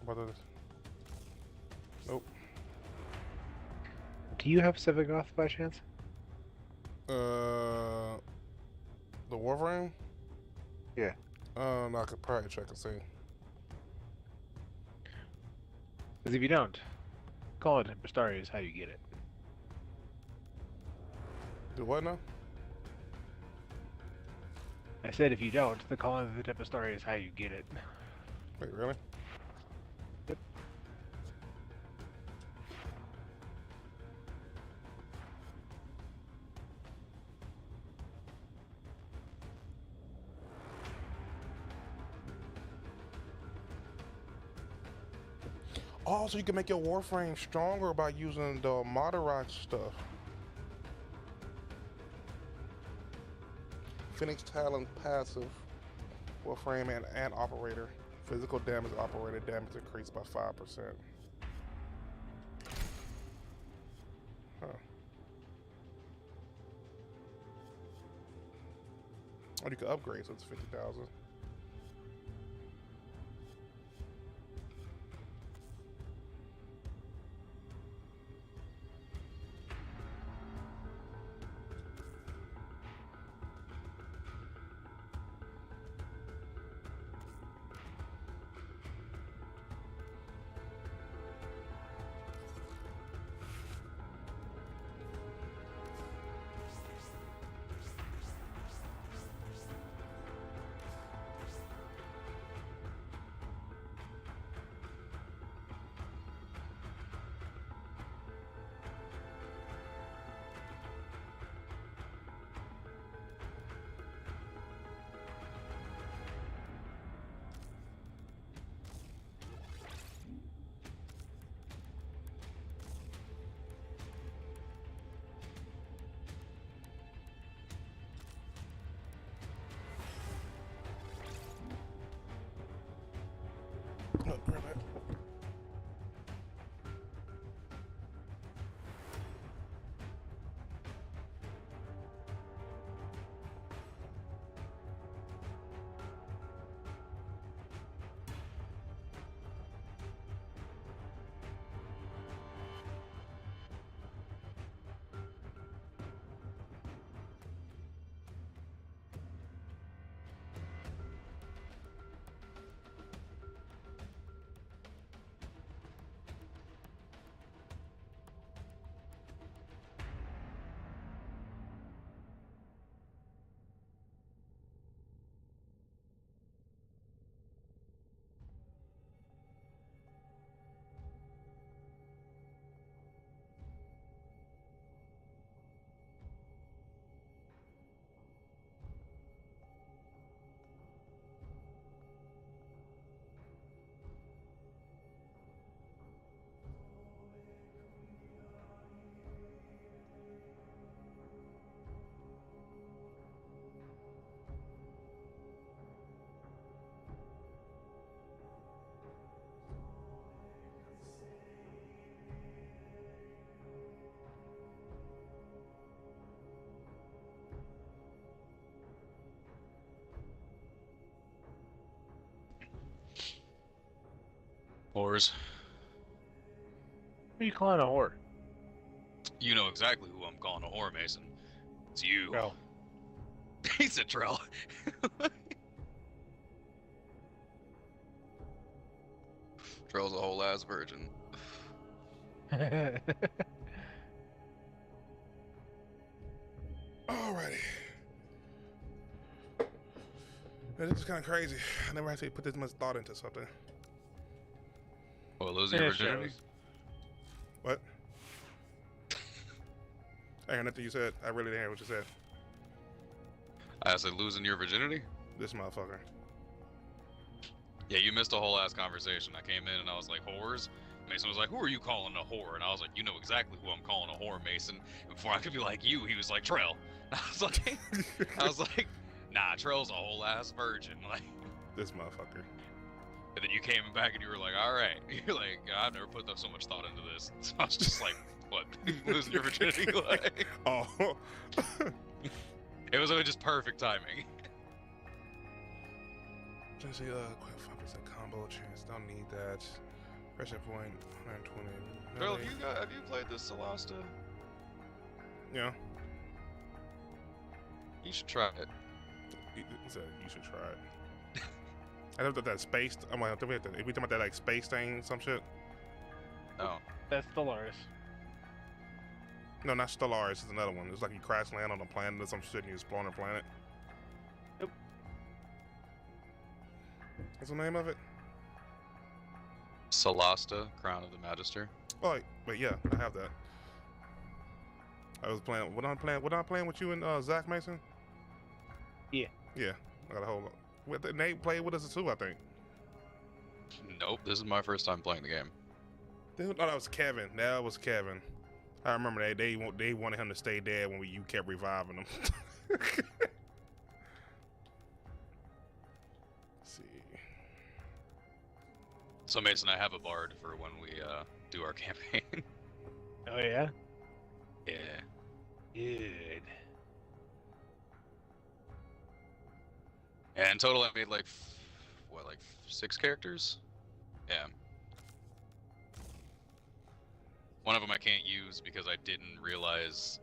What is? Nope. Do you have Sevagoth by chance? The Yeah. I could probably check and see. Because if you don't, call it Tempestaria is how you get it. Do what now? I said if you don't, the calling of the Tempestaria is how you get it. Wait, really? Yep. Oh, so you can make your Warframe stronger by using the Moderate stuff. Phoenix Talon passive. Warframe and operator. Physical damage operator damage increased by 5%. Huh. Or you can upgrade, so it's 50,000. No, grab it. Whores. Who are you calling a whore? You know exactly who I'm calling a whore, Mason. It's you. Well, He's a Trell. Trell's a whole ass virgin. Alrighty. This is kind of crazy. I never actually put this much thought into something. Oh, losing your virginity? What? I heard nothing you said. I really didn't hear what you said. I said losing your virginity? This motherfucker. Yeah, you missed a whole ass conversation. I came in and I was like, whores? Mason was like, who are you calling a whore? And I was like, you know exactly who I'm calling a whore, Mason. And before I could be like you, he was like, Trell. I was like, nah, Trell's a whole ass virgin. Like, this motherfucker. And then you came back and you were like, all right. You're like, I've never put so much thought into this. So I was just like, what? Losing your virginity? Like, oh. It was just perfect timing. Just quick 5% combo chance. Don't need that. Pressure point 120. Trell, have you played this Celasta? Yeah. You should try it. He said you should try it. I thought that space. I'm like, we talking about that like space thing, some shit. Oh, That's Stellaris. No, not Stellaris. It's another one. It's like you crash land on a planet or some shit and you exploring a planet. Yep. What's the name of it? Solasta, Crown of the Magister. Oh, wait, yeah, I have that. I was playing. What I'm playing with you and Zach Mason. Yeah. Yeah, I got a whole. Nate played with us too, I think. Nope, this is my first time playing the game. Oh, that was Kevin. That was Kevin. I remember that they wanted him to stay dead when you kept reviving him. Let's see. So Mason, I have a bard for when we do our campaign. Oh yeah. Yeah. Good. And in total, I made like, what, like 6 characters? Yeah. One of them I can't use because I didn't realize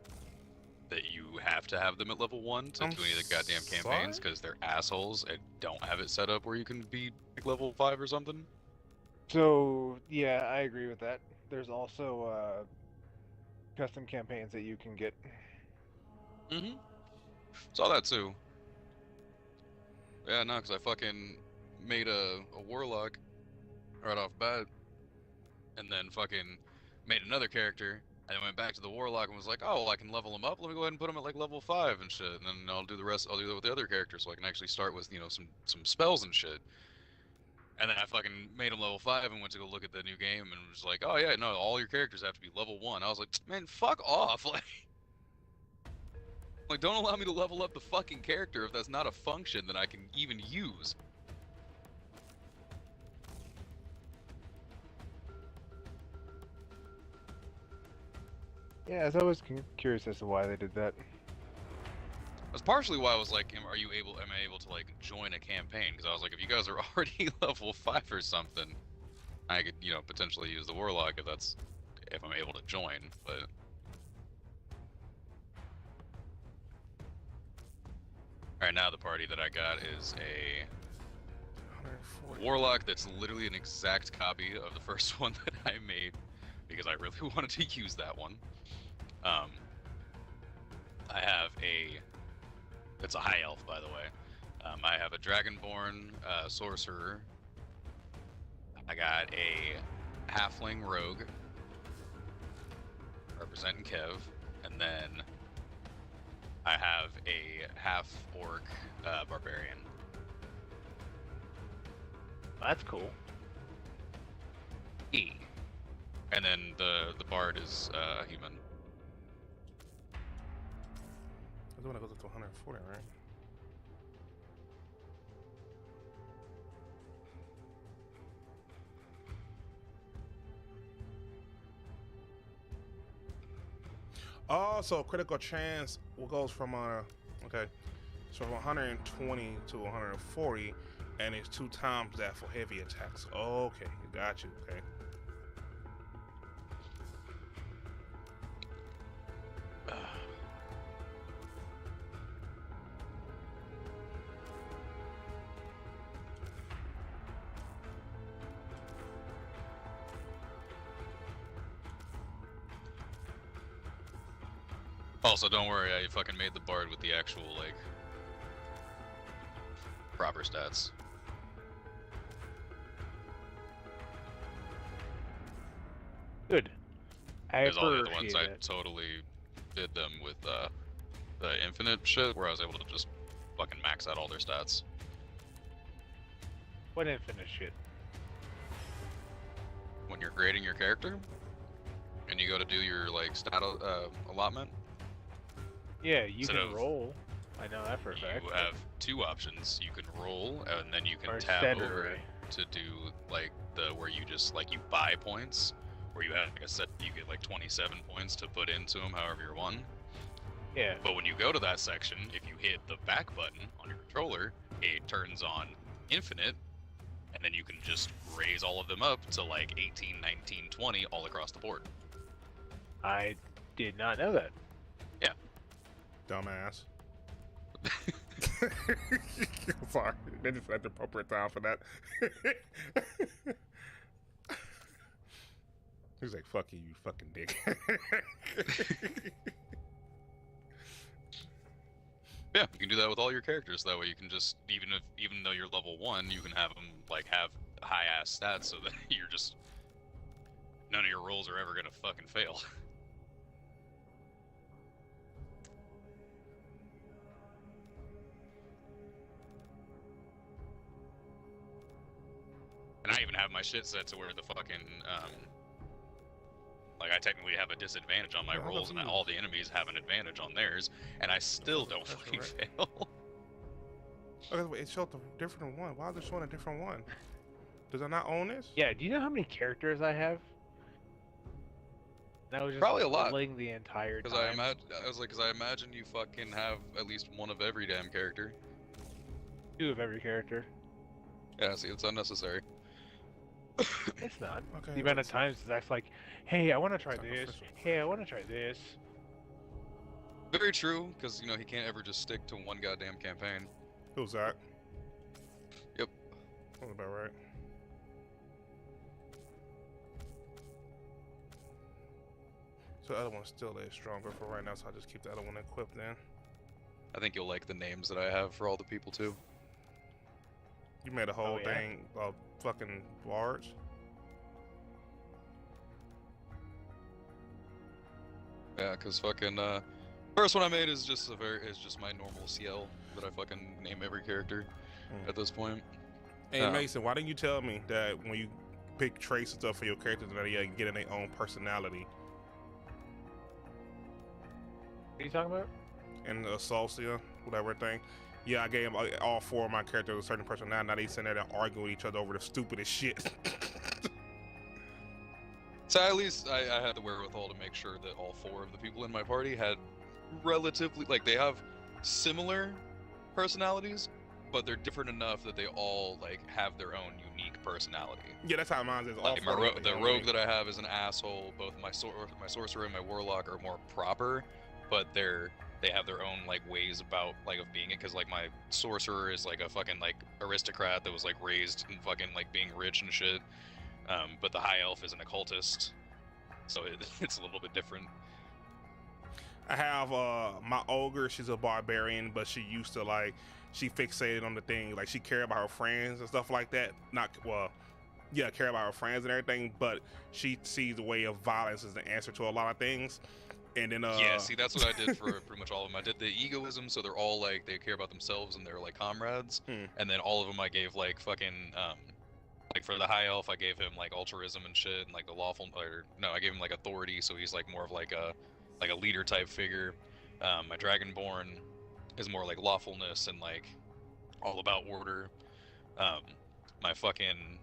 that you have to have them at level 1 to do any of the goddamn campaigns because they're assholes and don't have it set up where you can be like level 5 or something. So yeah, I agree with that. There's also custom campaigns that you can get. Mm-hmm. Saw that too. Yeah, no, because I fucking made a warlock right off bat, and then fucking made another character, and then went back to the warlock and was like, oh, well, I can level him up. Let me go ahead and put him at like level 5 and shit, and then I'll do the rest. I'll do that with the other characters, so I can actually start with some spells and shit. And then I fucking made him level 5 and went to go look at the new game and was like, oh yeah, no, all your characters have to be level 1. I was like, man, fuck off, like, don't allow me to level up the fucking character if that's not a function that I can even use. Yeah, I was always curious as to why they did that. That's partially why I was like, am I able to like join a campaign? Because I was like, if you guys are already level 5 or something, I could, potentially use the warlock if I'm able to join, but. Alright, now the party that I got is a warlock that's literally an exact copy of the first one that I made because I really wanted to use that one. I have it's a high elf, by the way. I have a dragonborn sorcerer. I got a halfling rogue representing Kev, and then I have a half-orc barbarian. That's cool. And then the bard is human. The one that goes up to 140, right? Oh, so critical chance goes from okay, so from 120 to 140, and it's 2 times that for heavy attacks. Okay, got you. Okay. Also, don't worry, I fucking made the bard with the actual, like, proper stats. Good. Because all the other ones, I totally did them with the infinite shit, where I was able to just fucking max out all their stats. What infinite shit? When you're grading your character, and you go to do your, like, stat allotment, yeah, you can roll. I know that for a fact. you have 2 options. You can roll, and then you can Or tab standard over array. to do, like, where you just, like, you buy points, where you have, like, a set, you get, like, 27 points to put into them however you're one. Yeah. But when you go to that section, if you hit the back button on your controller, it turns on infinite, and then you can just raise all of them up to, like, 18, 19, 20 all across the board. I did not know that. Dumbass. Sorry, they just at the appropriate time for that. He's like, fuck you, you fucking dick. Yeah, you can do that with all your characters. That way you can just, even though you're level 1, you can have them like have high ass stats so that you're just, none of your rolls are ever gonna fucking fail. And I even have my shit set to where the fucking, like I technically have a disadvantage on my rolls, and all the enemies have an advantage on theirs, and I still don't fucking fail. Okay, wait, it showed a different one. Why is it showing a different one? Does I not own this? Yeah, do you know how many characters I have? That was just Probably a lot. rolling the entire time. Because I imagine you fucking have at least one of every damn character. 2 of every character. Yeah, see, it's unnecessary. It's not. Okay, The amount of times that's like, hey, I want to try this. Hey, I want to try this. Very true, because, you know, he can't ever just stick to one goddamn campaign. Who's that? Yep. Sounds about right. So the other one still is stronger for right now, so I'll just keep the other one equipped then. I think you'll like the names that I have for all the people, too. You made a whole Oh, yeah? thing of fucking large. Yeah, because fucking, first one I made is just my normal CL that I fucking name every character at this point. Hey, Mason, why didn't you tell me that when you pick traits and stuff for your characters, that they get their own personality? What are you talking about? And Solcia, whatever thing. Yeah, I gave them all 4 of my characters a certain personality. Now they sitting there to argue with each other over the stupidest shit. So at least I had the wherewithal to make sure that all 4 of the people in my party had relatively, like, they have similar personalities, but they're different enough that they all, like, have their own unique personality. Yeah, that's how mine is. All Like, the rogue that I have is an asshole. Both my sorcerer and my warlock are more proper, but they have their own, like, ways about, like, of being it, because, like, my sorcerer is, like, a fucking, like, aristocrat that was, like, raised in fucking, like, being rich and shit. But the high elf is an occultist, so it's a little bit different. I have my ogre. She's a barbarian, but she used to, like, she fixated on the thing, like, she cared about her friends and stuff like that. Care about her friends and everything, but she sees the way of violence as the answer to a lot of things. And then yeah, see, that's what I did for pretty much all of them. I did the egoism, so they're all like, they care about themselves and they're like comrades. And then all of them I gave like fucking like for the high elf I gave him like altruism and shit, and like the lawful, or no, I gave him like authority, so he's like more of like a leader type figure. My dragonborn is more like lawfulness and like all about order. My fucking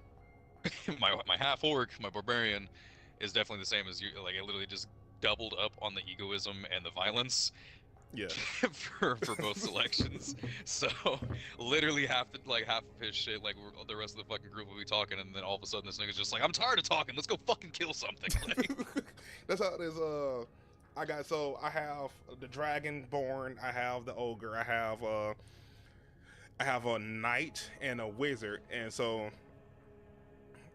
my half orc, my barbarian, is definitely the same as you. Like, I literally just doubled up on the egoism and the violence. Yeah. for both selections. So literally half of his shit, like, the rest of the fucking group will be talking, and then all of a sudden this nigga's just like, I'm tired of talking, let's go fucking kill something. Like, that's how it is. I have the dragonborn, I have the ogre, I have a knight and a wizard, and so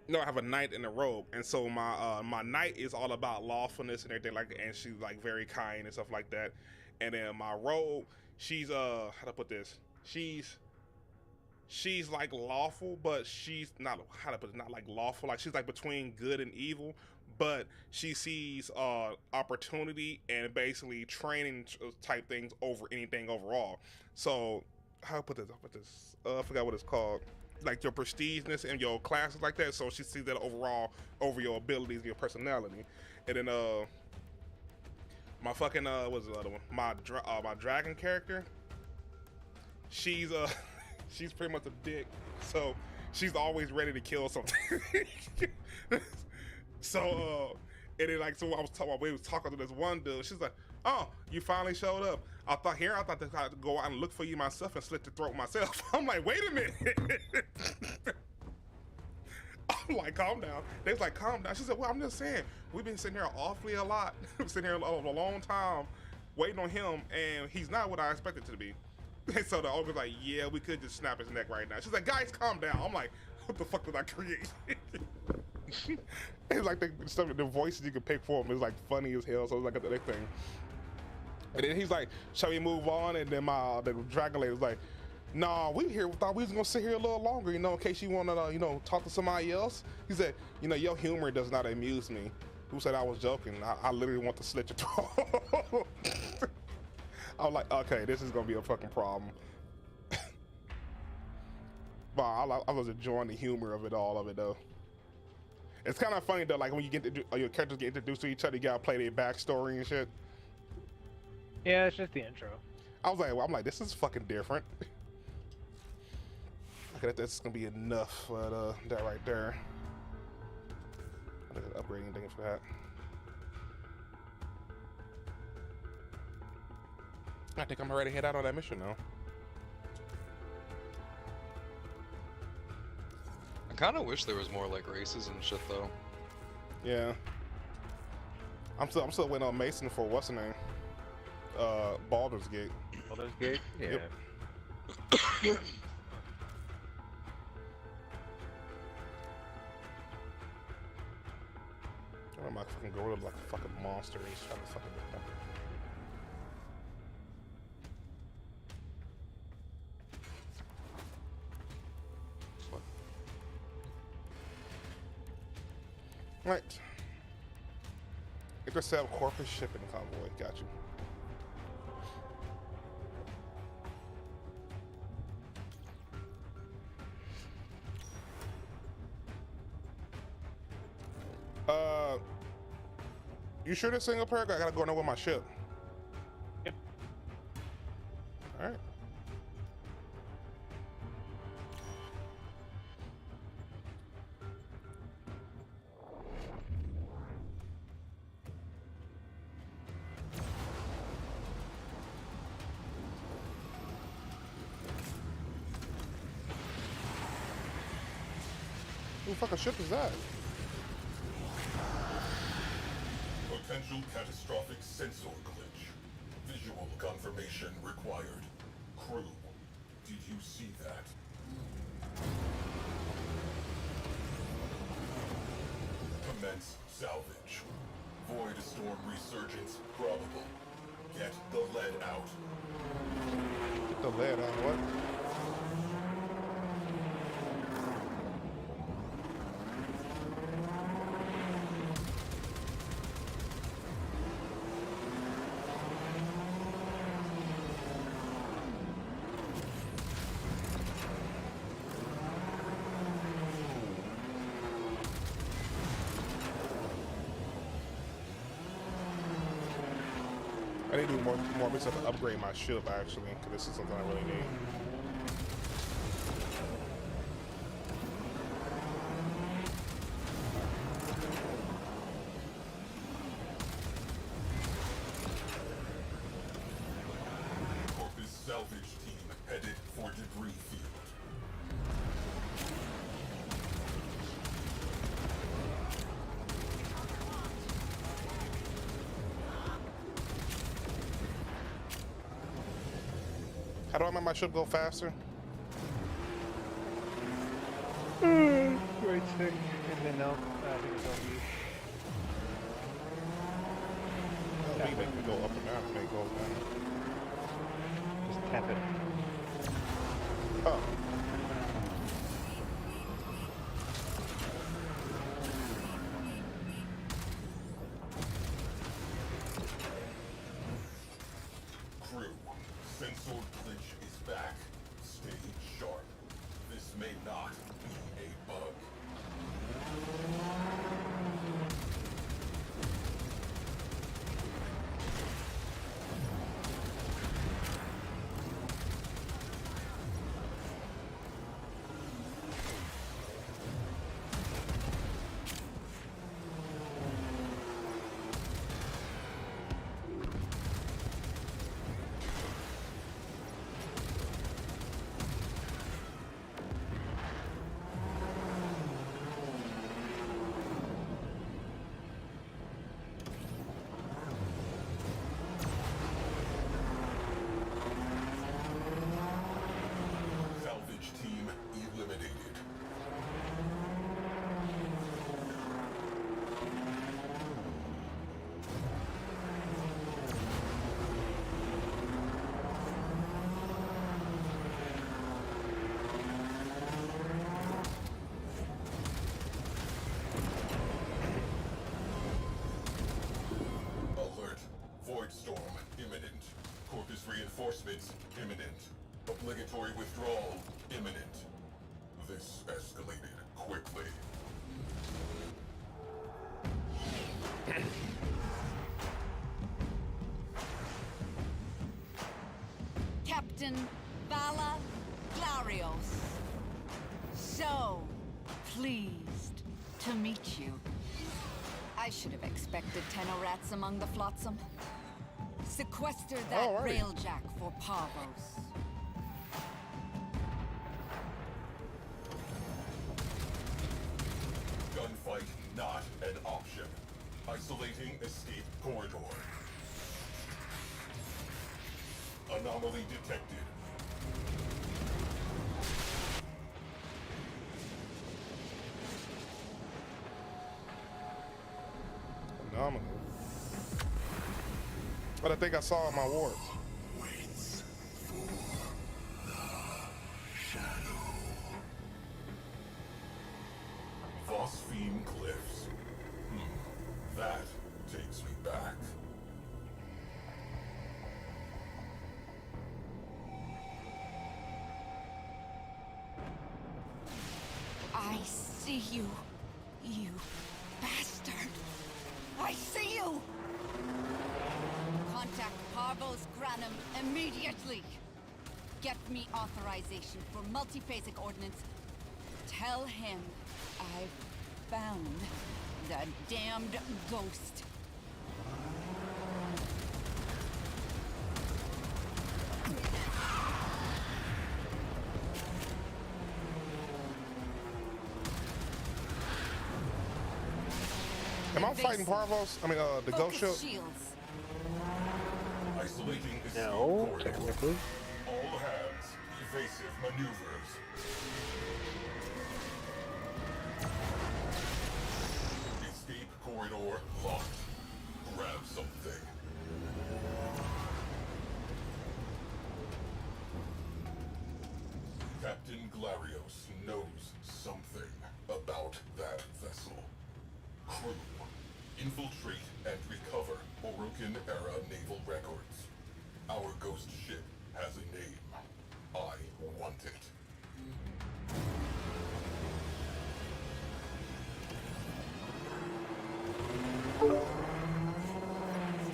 no, I have a knight and a rogue, and so my knight is all about lawfulness and everything, like, and she's like very kind and stuff like that. And then my rogue, she's how to put this? She's like lawful, but she's not, how to put it, not like lawful. Like, she's like between good and evil, but she sees opportunity and basically training type things over anything overall. So how to put this? I forgot what it's called. Like your prestigeness and your classes like that. So she sees that overall over your abilities and your personality. And then my fucking what's the other one? My dragon character. She's she's pretty much a dick. So she's always ready to kill something. So and then, like, so we was talking to this one dude. She's like, "Oh, you finally showed up. I thought that I'd go out and look for you myself and slit your throat myself." I'm like, wait a minute. I'm like, calm down. They was like, calm down. She said, well, I'm just saying, we've been sitting here awfully a lot. Sitting here a long time waiting on him, and he's not what I expected to be. And so the ogre's like, yeah, we could just snap his neck right now. She's like, guys, calm down. I'm like, what the fuck did I create? It's like the voices you could pick for him is like funny as hell. So it's like the next thing. And then he's like, shall we move on? And then the dragon lady was like, nah, thought we was gonna sit here a little longer, you know, in case you wanna, you know, talk to somebody else. He said, you know, your humor does not amuse me. Who said I was joking? I literally want to slit your throat. I was like, okay, this is gonna be a fucking problem. But I was enjoying the humor of it though. It's kind of funny though, like when you your characters get introduced to each other, you gotta play their backstory and shit. Yeah, it's just the intro. I'm like, this is fucking different. Okay, that's gonna be enough for that right there. I didn't upgrade anything for that. I think I'm ready to head out on that mission now. I kind of wish there was more like races and shit though. Yeah. I'm still waiting on Mason for what's the name? Baldur's Gate. Baldur's Gate? Yeah. Yep. I'm like fucking gorilla like a fucking monster. He's trying to fucking make that. Right. Intercept Corpus shipping convoy. Got you. You sure this single player? I gotta go now with my ship. Yep. All right. Who the fucking ship is that? Potential catastrophic sensor glitch. Visual confirmation required. Crew, did you see that? Commence salvage. Void storm resurgence probable. Get the lead out. Get the lead out, what? I need to do more bits to upgrade my ship actually, because this is something I really need. Corpus salvage team headed for debris field. How do I make my ship go faster? Right stick, and then I think it's LB. Maybe make me go up and down, make it go down. Just tap it. Oh. Crew, sensor glitch is back. Stay sharp. This may not be a bug. Retreat imminent. Obligatory withdrawal imminent. This escalated quickly. Captain Vala Glarios. So pleased to meet you. I should have expected tenorats among the flotsam. Sequester that Alrighty. railjack for Parvos. Gunfight not an option. Isolating escape corridor. Anomaly detected. Phenomenal. But I think I saw in my wards. Waits for the shadow. Phosphine Cliffs. That takes me back. I see you, you bastard. I see you! Contact Parvos Granum immediately. Get me authorization for multiphasic ordnance. Tell him I've found the damned ghost. Am I fighting Parvos? I mean, the ghost Focus ship? shields. Isolating escape No, corridor. technically. All hands, evasive maneuvers. Escape corridor locked. Grab something. Captain Glarios knows something about that vessel. Crew, infiltrate and recover Orokin-era naval records. Our ghost ship has a name. I want it.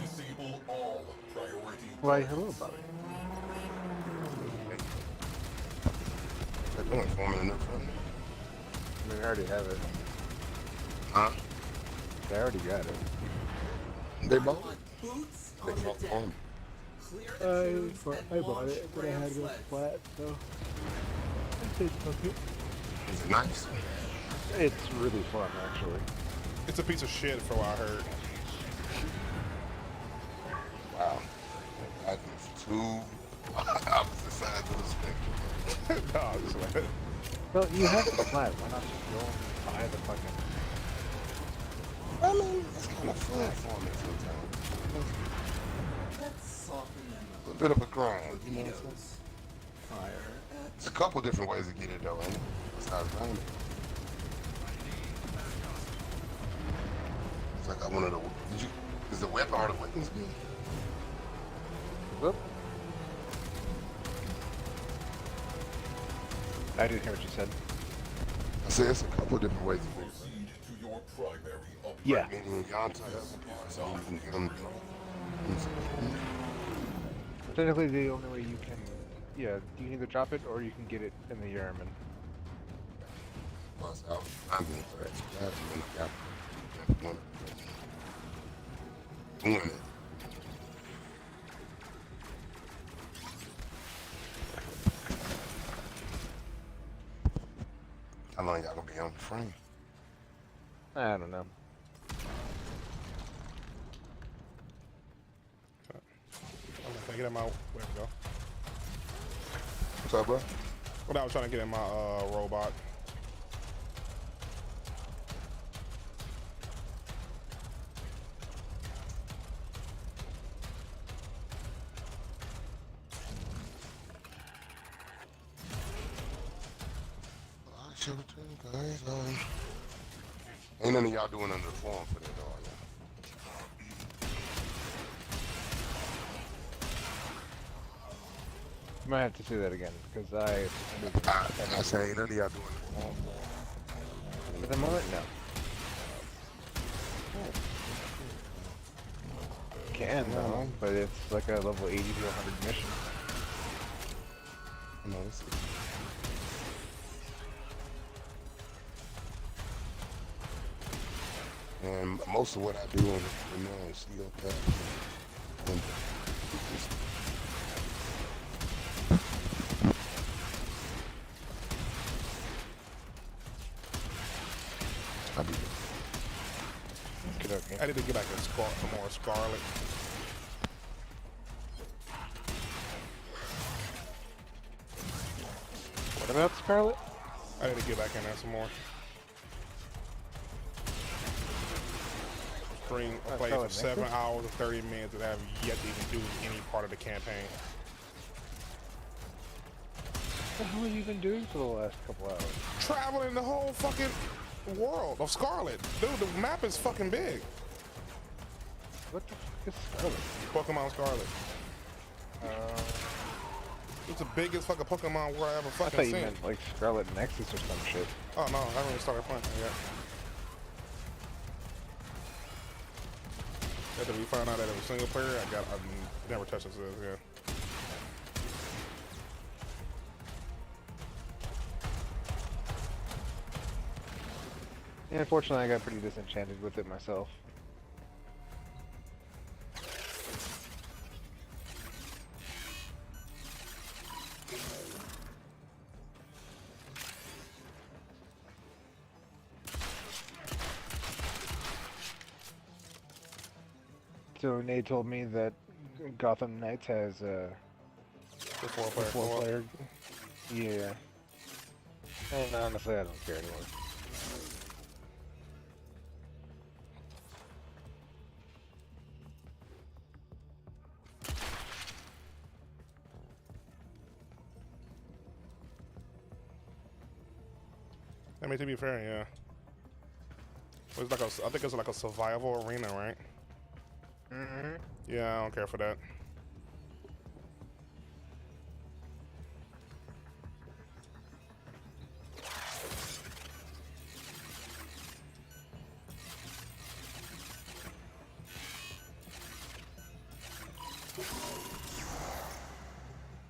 Disable all priority. Why, hello, Bobby. They're doing forming enough for me. I mean, I already have it. Huh? I already got it. They bought Like it. boots They on the bought the deck. form. Clear the tubes and I bought launch it, but I ram had it sleds. flat, so I said fuck it. Is it nice? It's really fun, actually. It's a piece of shit for what I heard. Wow. I can two opposite sides of the spectrum. No, I'm just like, Well, you have it flat. Why not just go and buy the fucking... I mean, it's kind of fun for me sometimes. Let's soften them It's a bit of a grind, you know what I'm saying? up. Fire It's a couple different ways to get it though, ain't it? Besides buying it. It's like I wanted to. Did you? Is the weapon or the weapons good? Whoop. I didn't hear what you said. I said it's a couple of different ways to get it. Proceed to your primary objective. Yeah. Meaning y'all type, so you can get them. Technically, the only way you can... Yeah, you can either drop it or you can get it in the Yarman. Plus, I'm getting threats. That's when I got one. Doing it. How long y'all gonna be on the frame? I don't know. I'm trying to get in my, where we go. What's up, bro? What I was trying to get in my robot. Sure, guys. Ain't none of y'all doing under the form for that, all y'all. might have to say that again because I say ain't none of y'all doing it. at the moment, no. Can though, but it's like a level 80 to 100 mission. No, this is. And most of what I do in steel cut. I'll be Good, okay. I need to get like a more Scarlet. What about Scarlet? I need to get back in there some more. Stream a play for 7 hours and 30 minutes and have yet to even do any part of the campaign. What the hell have you been doing for the last couple hours? Traveling the whole fucking world of Scarlet. Dude, the map is fucking big. What the fuck is Scarlet? Pokemon Scarlet. It's the biggest fucking Pokemon world I ever I fucking thought you seen. meant like Scarlet Nexus or some shit. Oh no, I haven't even started playing it yet. After we found out that it was single player, I've never touched this yet. Yeah, unfortunately, I got pretty disenchanted with it myself. So Nate told me that Gotham Knights has The four player. Yeah. And honestly, I don't care anymore. I mean, to be fair, yeah. It's like I think it's like a survival arena, right? Mm-hmm. Yeah, I don't care for that.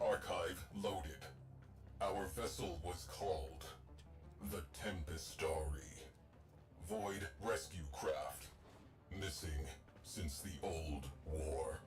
Archive loaded. Our vessel was called the Tempestari. Void rescue craft. Missing since the old war.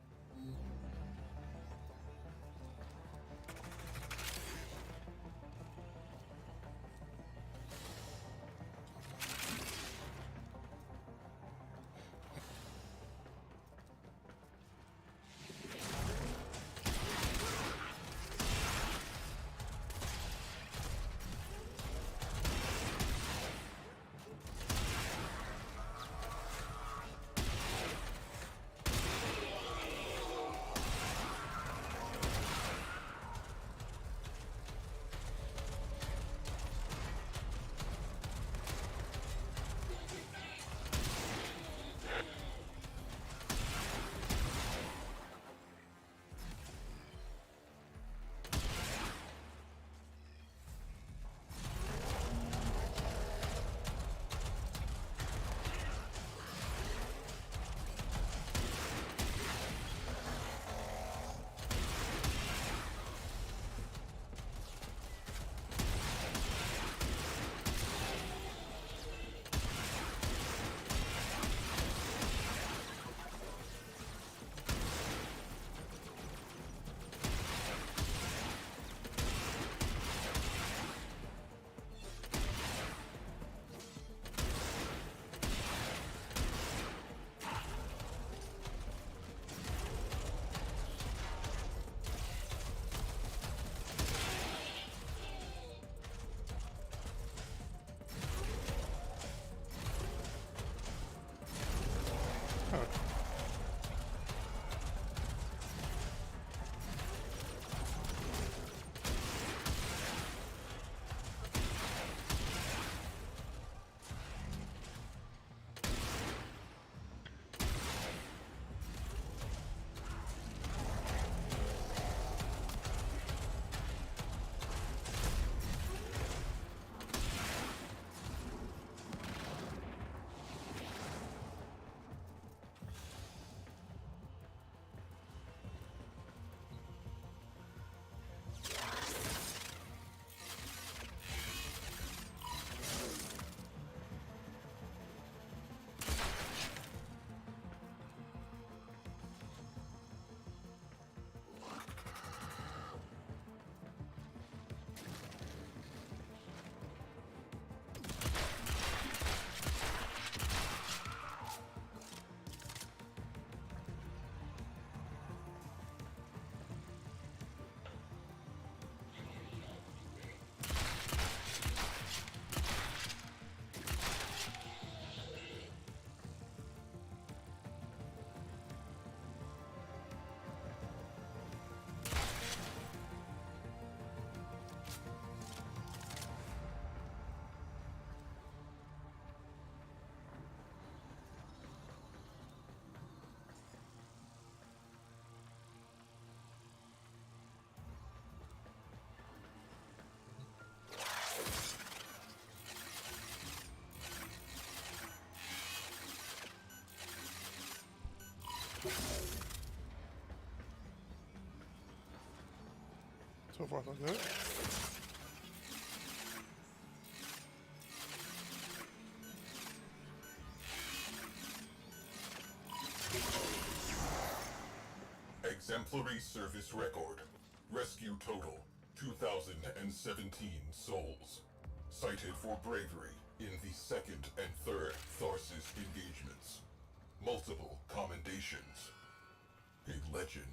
So far, so good. Exemplary service record. Rescue total 2,017 souls. Cited for bravery in the second and third Tharsis engagements. Multiple commendations. A legend.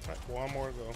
All right, one more to go.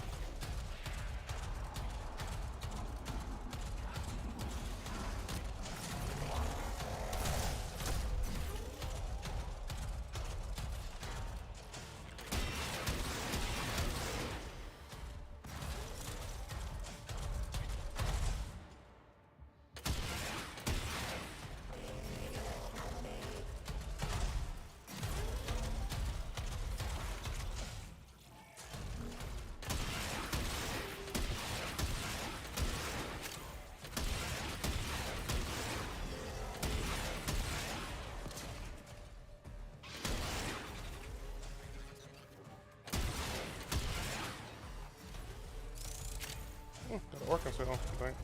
Got an Orc cell, I think.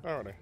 Alrighty.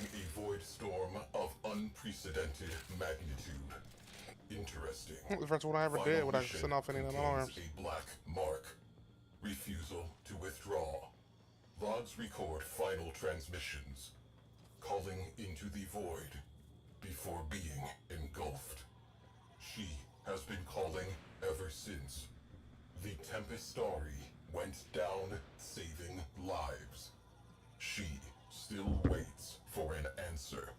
a void storm of unprecedented magnitude. Interesting. The first one I ever did without setting off any alarms. A black mark. Refusal to withdraw. Logs record final transmissions. Calling into the void before being engulfed. She has been calling ever since. The Tempestari went down saving lives. She still waits for an answer.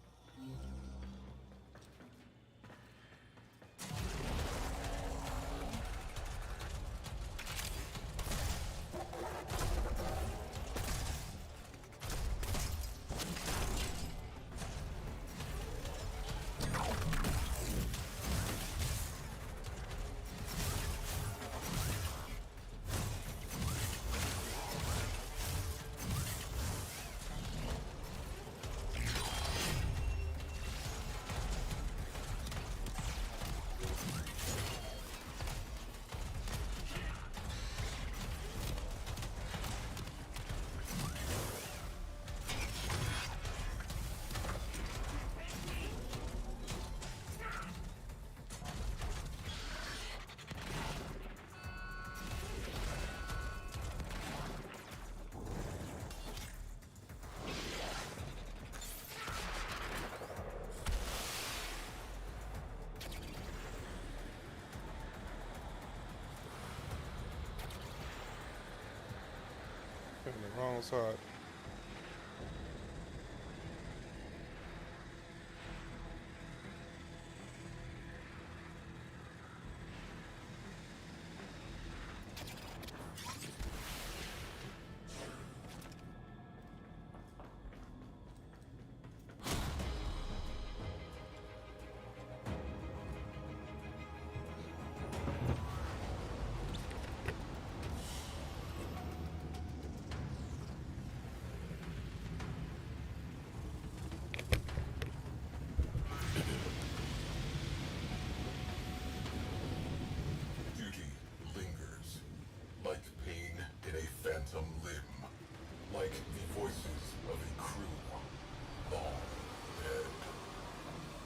On the wrong side. Duty lingers, like pain in a phantom limb, like the voices of a crew long dead.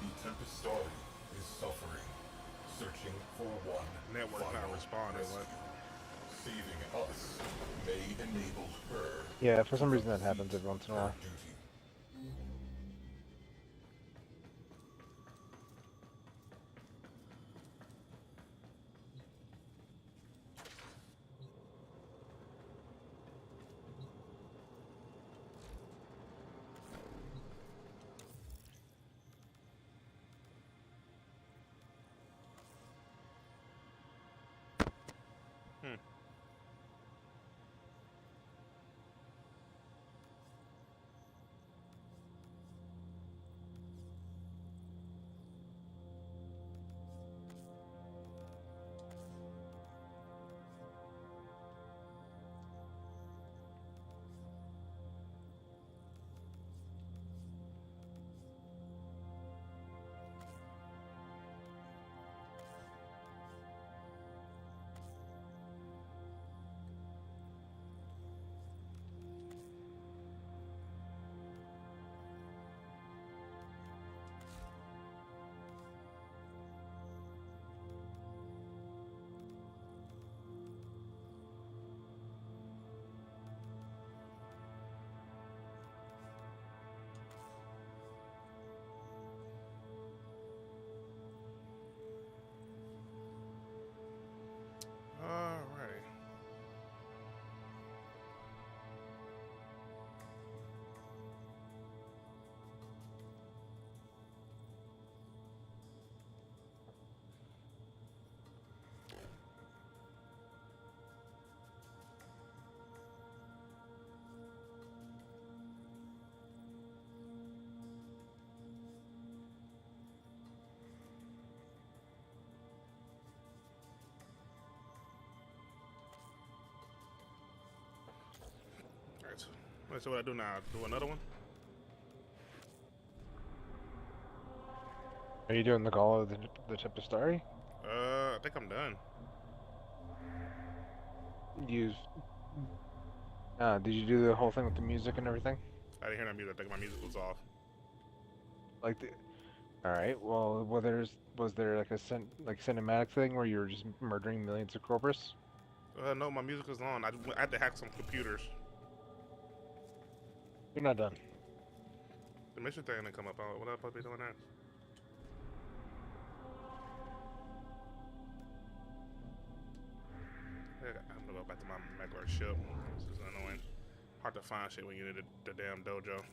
The Tempestari is suffering, searching for one Network not final responding. rescue. Saving us may enable her. Yeah, for some reason that happens every once in a while. Duty. Alrighty. Alright, so what I do now? Do another one? Are you doing the Gall of the Tempestari? I think I'm done. Did you do the whole thing with the music and everything? I didn't hear that music. I think my music was off. Like the. All right. Well, was there like a cinematic thing where you were just murdering millions of corpus? No, my music is on. I had to hack some computers. You're not done. The mission thing didn't come up. What am I supposed to be doing next? I'm gonna go back to my regular ship. This is annoying. Hard to find shit when you're in the damn dojo.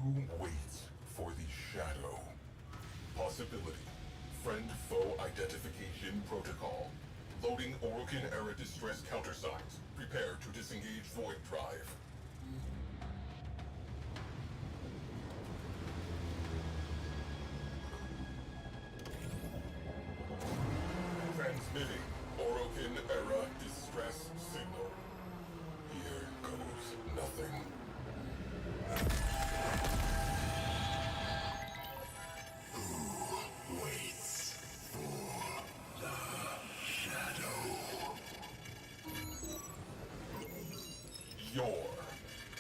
Who waits for the shadow? Possibility. Friend-foe identification protocol. Loading Orokin-era distress countersigns. Prepare to disengage void drive. Transmitting Orokin-era distress signal. Here goes nothing. Who waits for the shadow? Your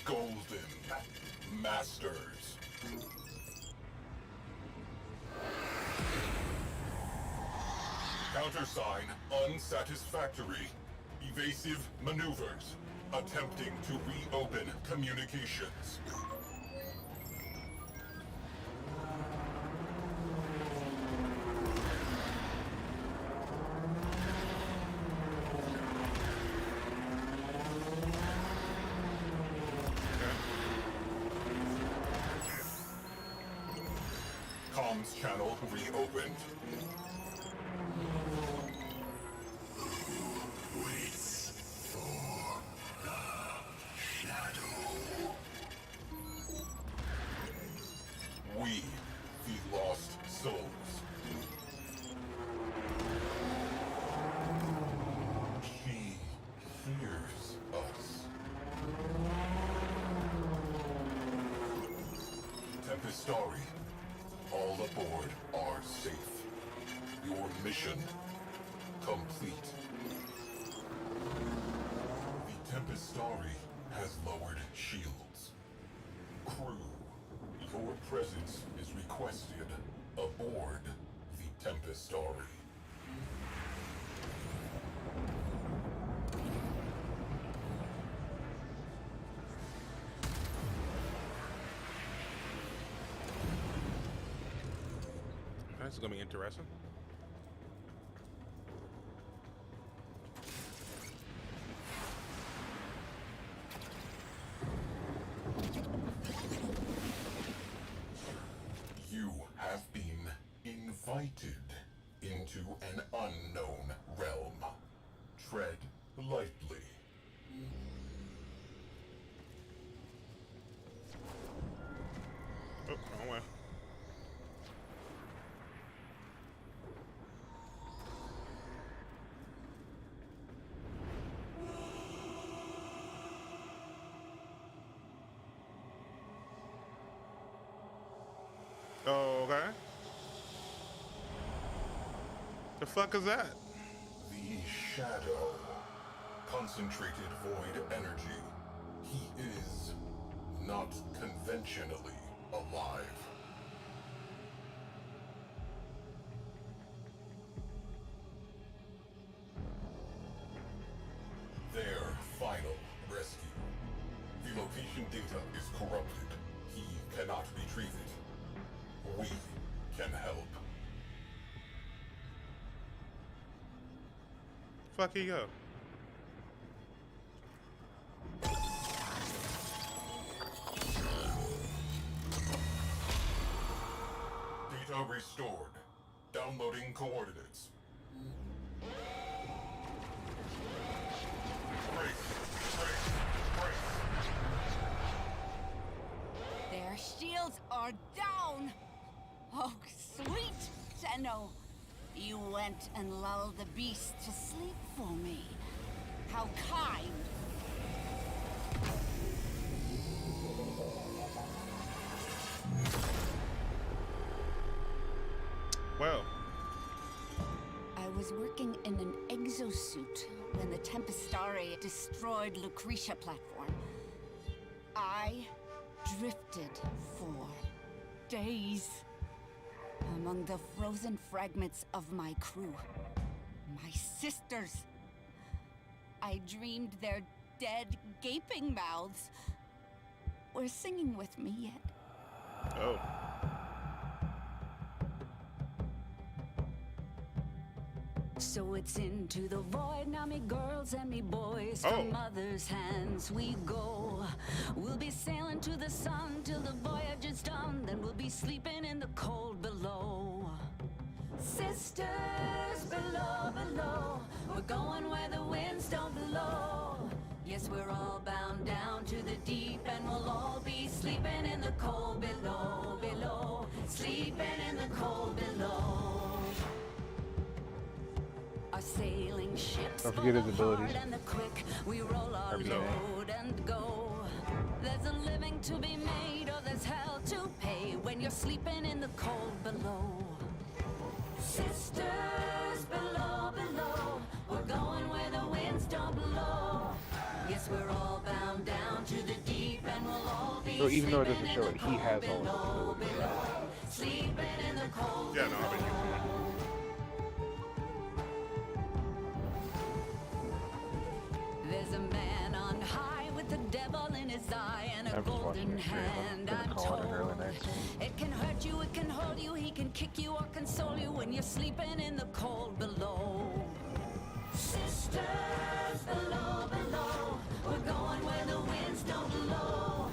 golden masters. Countersign unsatisfactory. Evasive maneuvers. Attempting to reopen communications. Comms channel reopened. Who waits for the shadow? We, the lost souls. She fears us. Tempestari. All aboard are safe. Your mission complete. The Tempestari has lowered shields. Crew, your presence is requested aboard the Tempestari. This is gonna be interesting. You have been invited into an unknown realm. Tread lightly. Oh, wrong way. Oh, okay. The fuck is that? The shadow. Concentrated void energy. He is not conventionally alive. Their final rescue. The location data is corrupted. He cannot retrieve it. We can help. Fuck you go. Data restored. Downloading coordinates. Brace. Oh, sweet Tenno. You went and lulled the beast to sleep for me. How kind. Well. I was working in an exosuit when the Tempestari destroyed Lucretia platform. I drifted for days among the frozen fragments of my crew. My sisters. I dreamed their dead, gaping mouths were singing with me yet. Oh. So it's into the void now, me girls and me boys. From mother's hands we go. We'll be sailing to the sun till the voyage is done. Then we'll be sleeping in the cold below. Sisters below, below. We're going where the winds don't blow. Yes, we're all bound down to the deep, and we'll all be sleeping in the cold below, below. Sleeping in the cold below. Our sailing ships Don't forget his abilities. and the quick, we roll our RBA. load and go. There's a living to be made, or there's hell to pay when you're sleeping in the cold below. Sisters below, below, we're going where the winds don't blow. Yes, we're all bound down to the deep, and we'll all be So even though it doesn't sleeping show in it, the he has all cold of below, below. Sleeping in the cold Yeah, no, I've been using it. There's a man on high with the devil in his eye and a I'm just watching golden your stream. hand. I'm gonna call it an early night. It can hurt you, it can hold you, he can kick you or console you when you're sleeping in the cold below. Sisters below, below, we're going where the winds don't blow.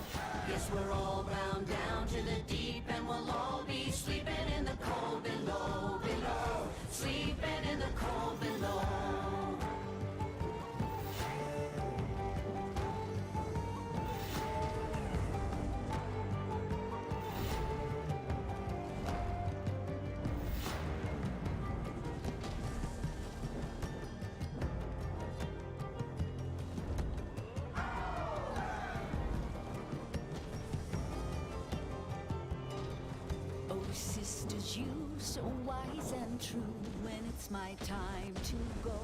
Yes, we're all bound down to the deep, and we'll all be sleeping in the cold below, below. Sleeping in the cold below. Oh, sisters, you so wise and true. When it's my time to go,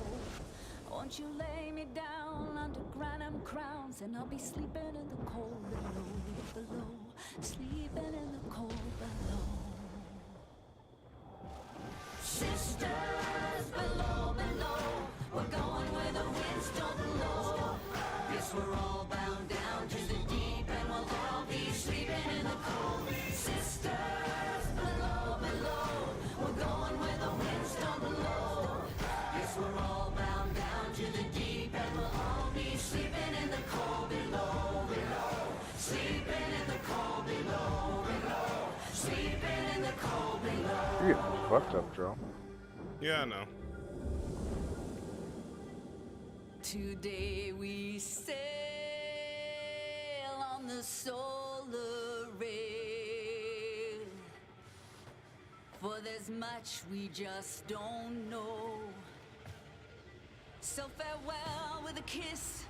won't you lay me down under granum crowns, and I'll be sleeping in the cold below, below. Sleeping in the cold below. Sisters below, below, we're going where the winds don't blow. Yes, we're all bound down to the deep, and we'll all be sleeping in the cold. Sisters below, below, we're going where the winds don't blow. Yes, we're all bound down to the deep, and we'll all be sleeping in the cold below, below. Sleeping in the cold below, below. Sleeping in the cold below. You're getting fucked up, Joe. Yeah, I know. Today we sail on the solar rail, for there's much we just don't know. So farewell with a kiss,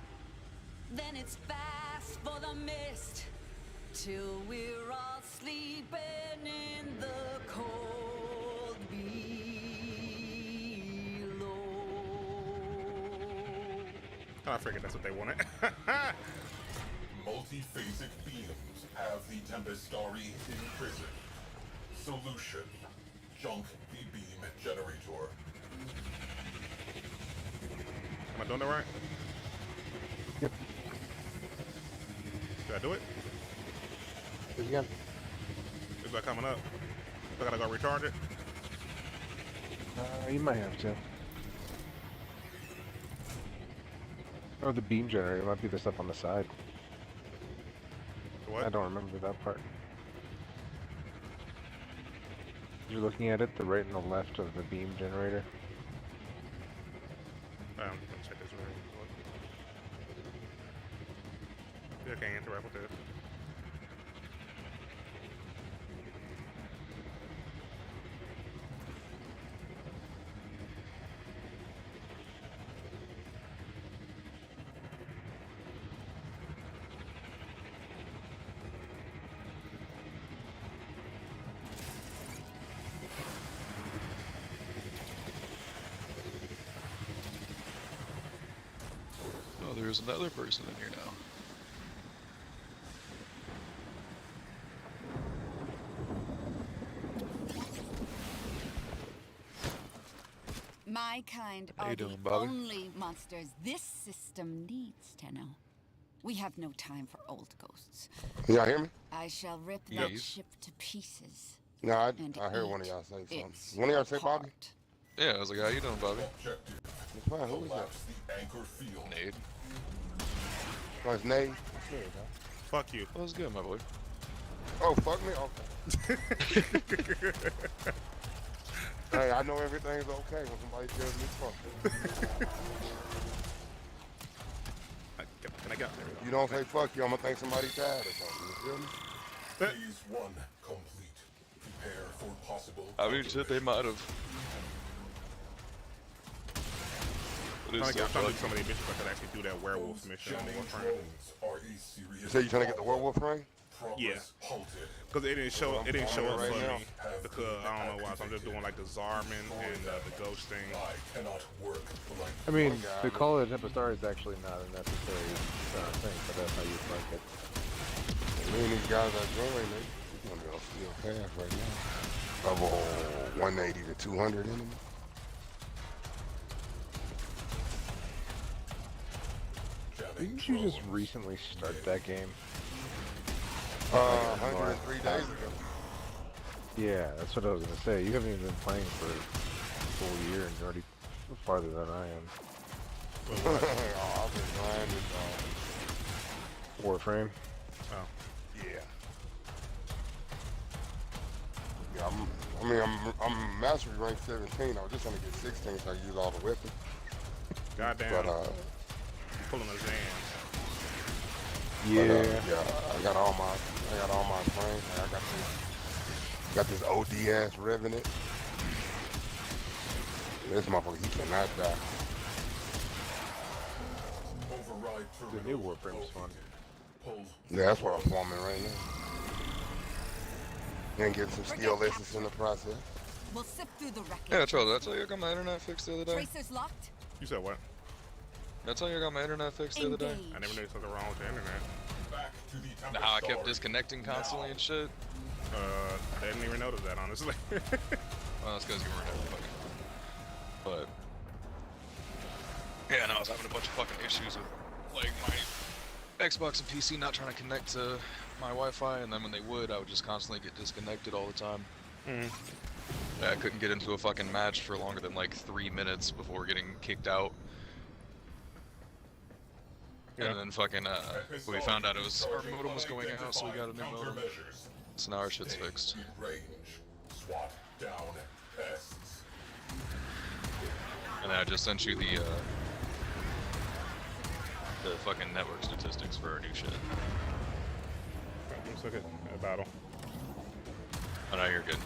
then it's fast for the mist, till we're all sleeping in the cold below. I figured that's what they wanted. Multiphasic beams have the Tempestari in prison. Solution: junk the beam generator. Am I doing that right? Yep. Did I do it? Do it again. Is that coming up? I gotta go recharge it. You might have to. Oh, the beam generator might be the stuff on the side. What? I don't remember that part. You're looking at it, the right and the left of the beam generator. Let's check this room. Yeah, I can't interact with this. there's another person in here now. My kind How are you the doing, Bobby? only monsters this system needs, Tenno. We have no time for old ghosts. Y'all hear me? I shall rip Yes. that ship to pieces. No, I and heard one of eat y'all say something. its One of y'all say Bobby? heart. Yeah, I was like, how you doing, Bobby? Objective. It's fine. Who is that? Collapse the anchor field. Nade. Oh, it's Nate. There you go. Fuck you. That was good, my boy. Oh, fuck me? Okay. Hey, I know everything's okay when somebody tells me fuck. Can I get there? We go. You don't say fuck you, I'm gonna think somebody died or something. You feel me? Phase 1 complete. Prepare for possible. I mean, shit, they might have. I'm trying to do some of these missions. I could actually do that werewolf mission on Warframe. Drones are a serious. You say you trying to get the werewolf ring? Yeah. Halted. Because it didn't show. It didn't show up Right for now. me because I don't know why. So I'm just doing like the Zarman and the ghost thing. I cannot work like. I mean, to call it a Tempestar is actually not a necessary thing, but that's how you like it. Me and these guys are joining, we're gonna be on steel path right now. Level 180 to 200 enemy. Didn't you just recently start that game? 103 days ago. Yeah, that's what I was gonna say. You haven't even been playing for a full year and you're already farther than I am. Oh, I've been grinding. Warframe. Oh. Yeah. Yeah, I'm mastery rank 17. I was just trying to get 16 so I can use all the weapons. Goddamn. But Pulling a Zan. Yeah. I got all my frames. I got this OD ass Revenant. This motherfucker, he cannot die. The new Warframe's fun. Yeah, that's what I'm farming right now. And getting some steel lessons in the process. We'll sift through the wreckage. Yeah, Charles, did I tell you I got my internet fixed the other day? Tracers locked. You said what? Did I tell you I got my internet fixed the other day? I never knew there was something wrong with the internet. Back to the How I kept disconnecting constantly and shit? I didn't even notice that, honestly. Well, that's because you weren't having fucking. But yeah, no, I was having a bunch of fucking issues with like my Xbox and PC not trying to connect to my Wi-Fi, and then when they would, I would just constantly get disconnected all the time. Yeah, I couldn't get into a fucking match for longer than like 3 minutes before getting kicked out. Yeah. And then fucking we found out it was our modem was going out, so we got a new modem. So now our shit's fixed. Range. Swat down pests. And I just sent you the fucking network statistics for our new shit. Let's look at a battle. Oh no, you're good.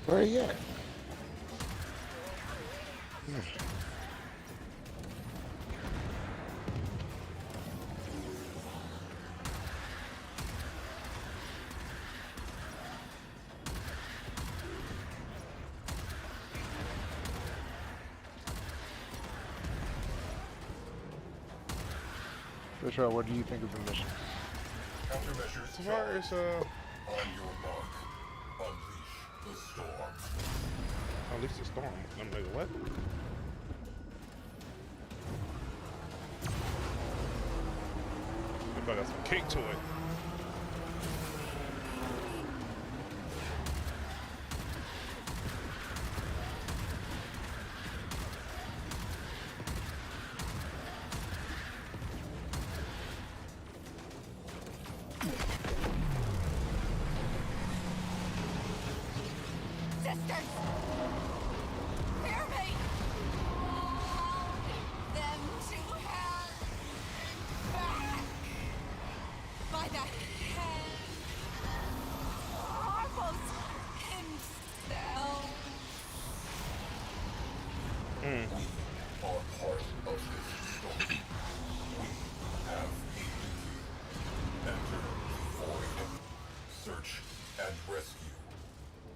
Where are you at? Joshua, what do you think of the mission? Countermeasures. So far, it's On your mark. Unleash the storm. at least a storm. I'm like, what? It got some kick to it. Sisters! Hear me! Them to hell! Back! By the head! Almost Mm. We are part of this story. We have a duty. Enter the void. Search and rescue.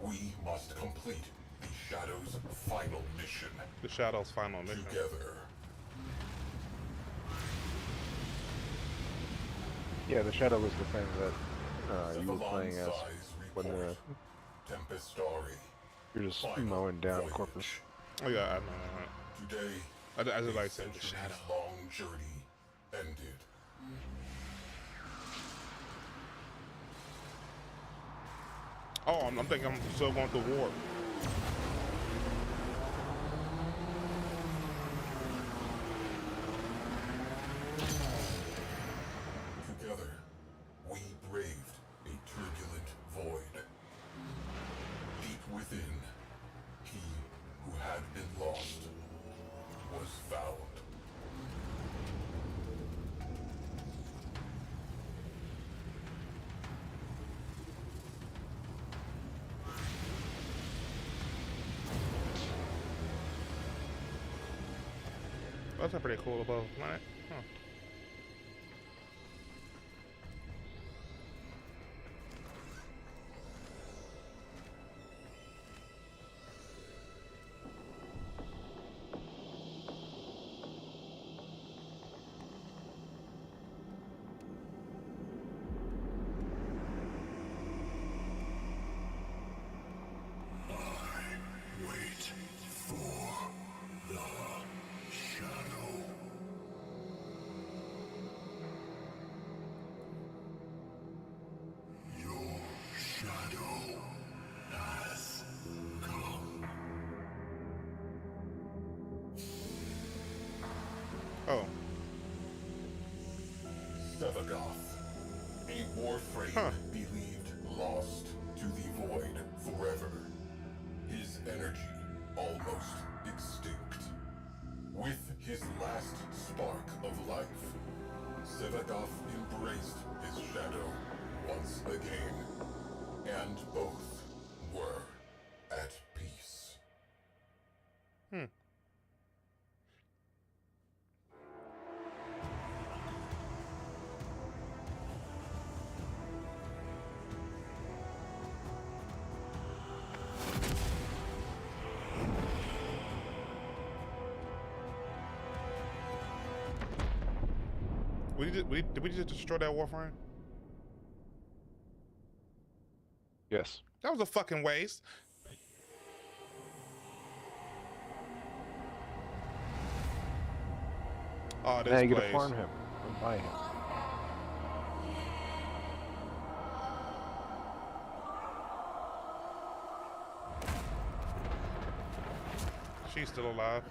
We must complete the Shadow's final mission. The Shadow's final mission. Together. Yeah, the Shadow was the thing that you were playing as when Tempestari. you're just mowing down corpus. Oh yeah, I know. Today, I just like saying the Shadow. Long journey ended. Oh, I'm thinking I'm still going through warp. Together, we braved a turbulent void. Deep within, he who had been lost was found. That's a pretty cool above planet. Huh. Wait for the shadow. Your shadow has come. Oh. Sevagoth, a warframe believed lost to the void forever. His energy almost extinct. With his last spark of life, Sevagoth embraced his shadow once again, and both were at peace. Did we just destroy that warframe? Yes. That was a fucking waste. Oh, this Now you place. gotta farm him and buy him. She's still alive.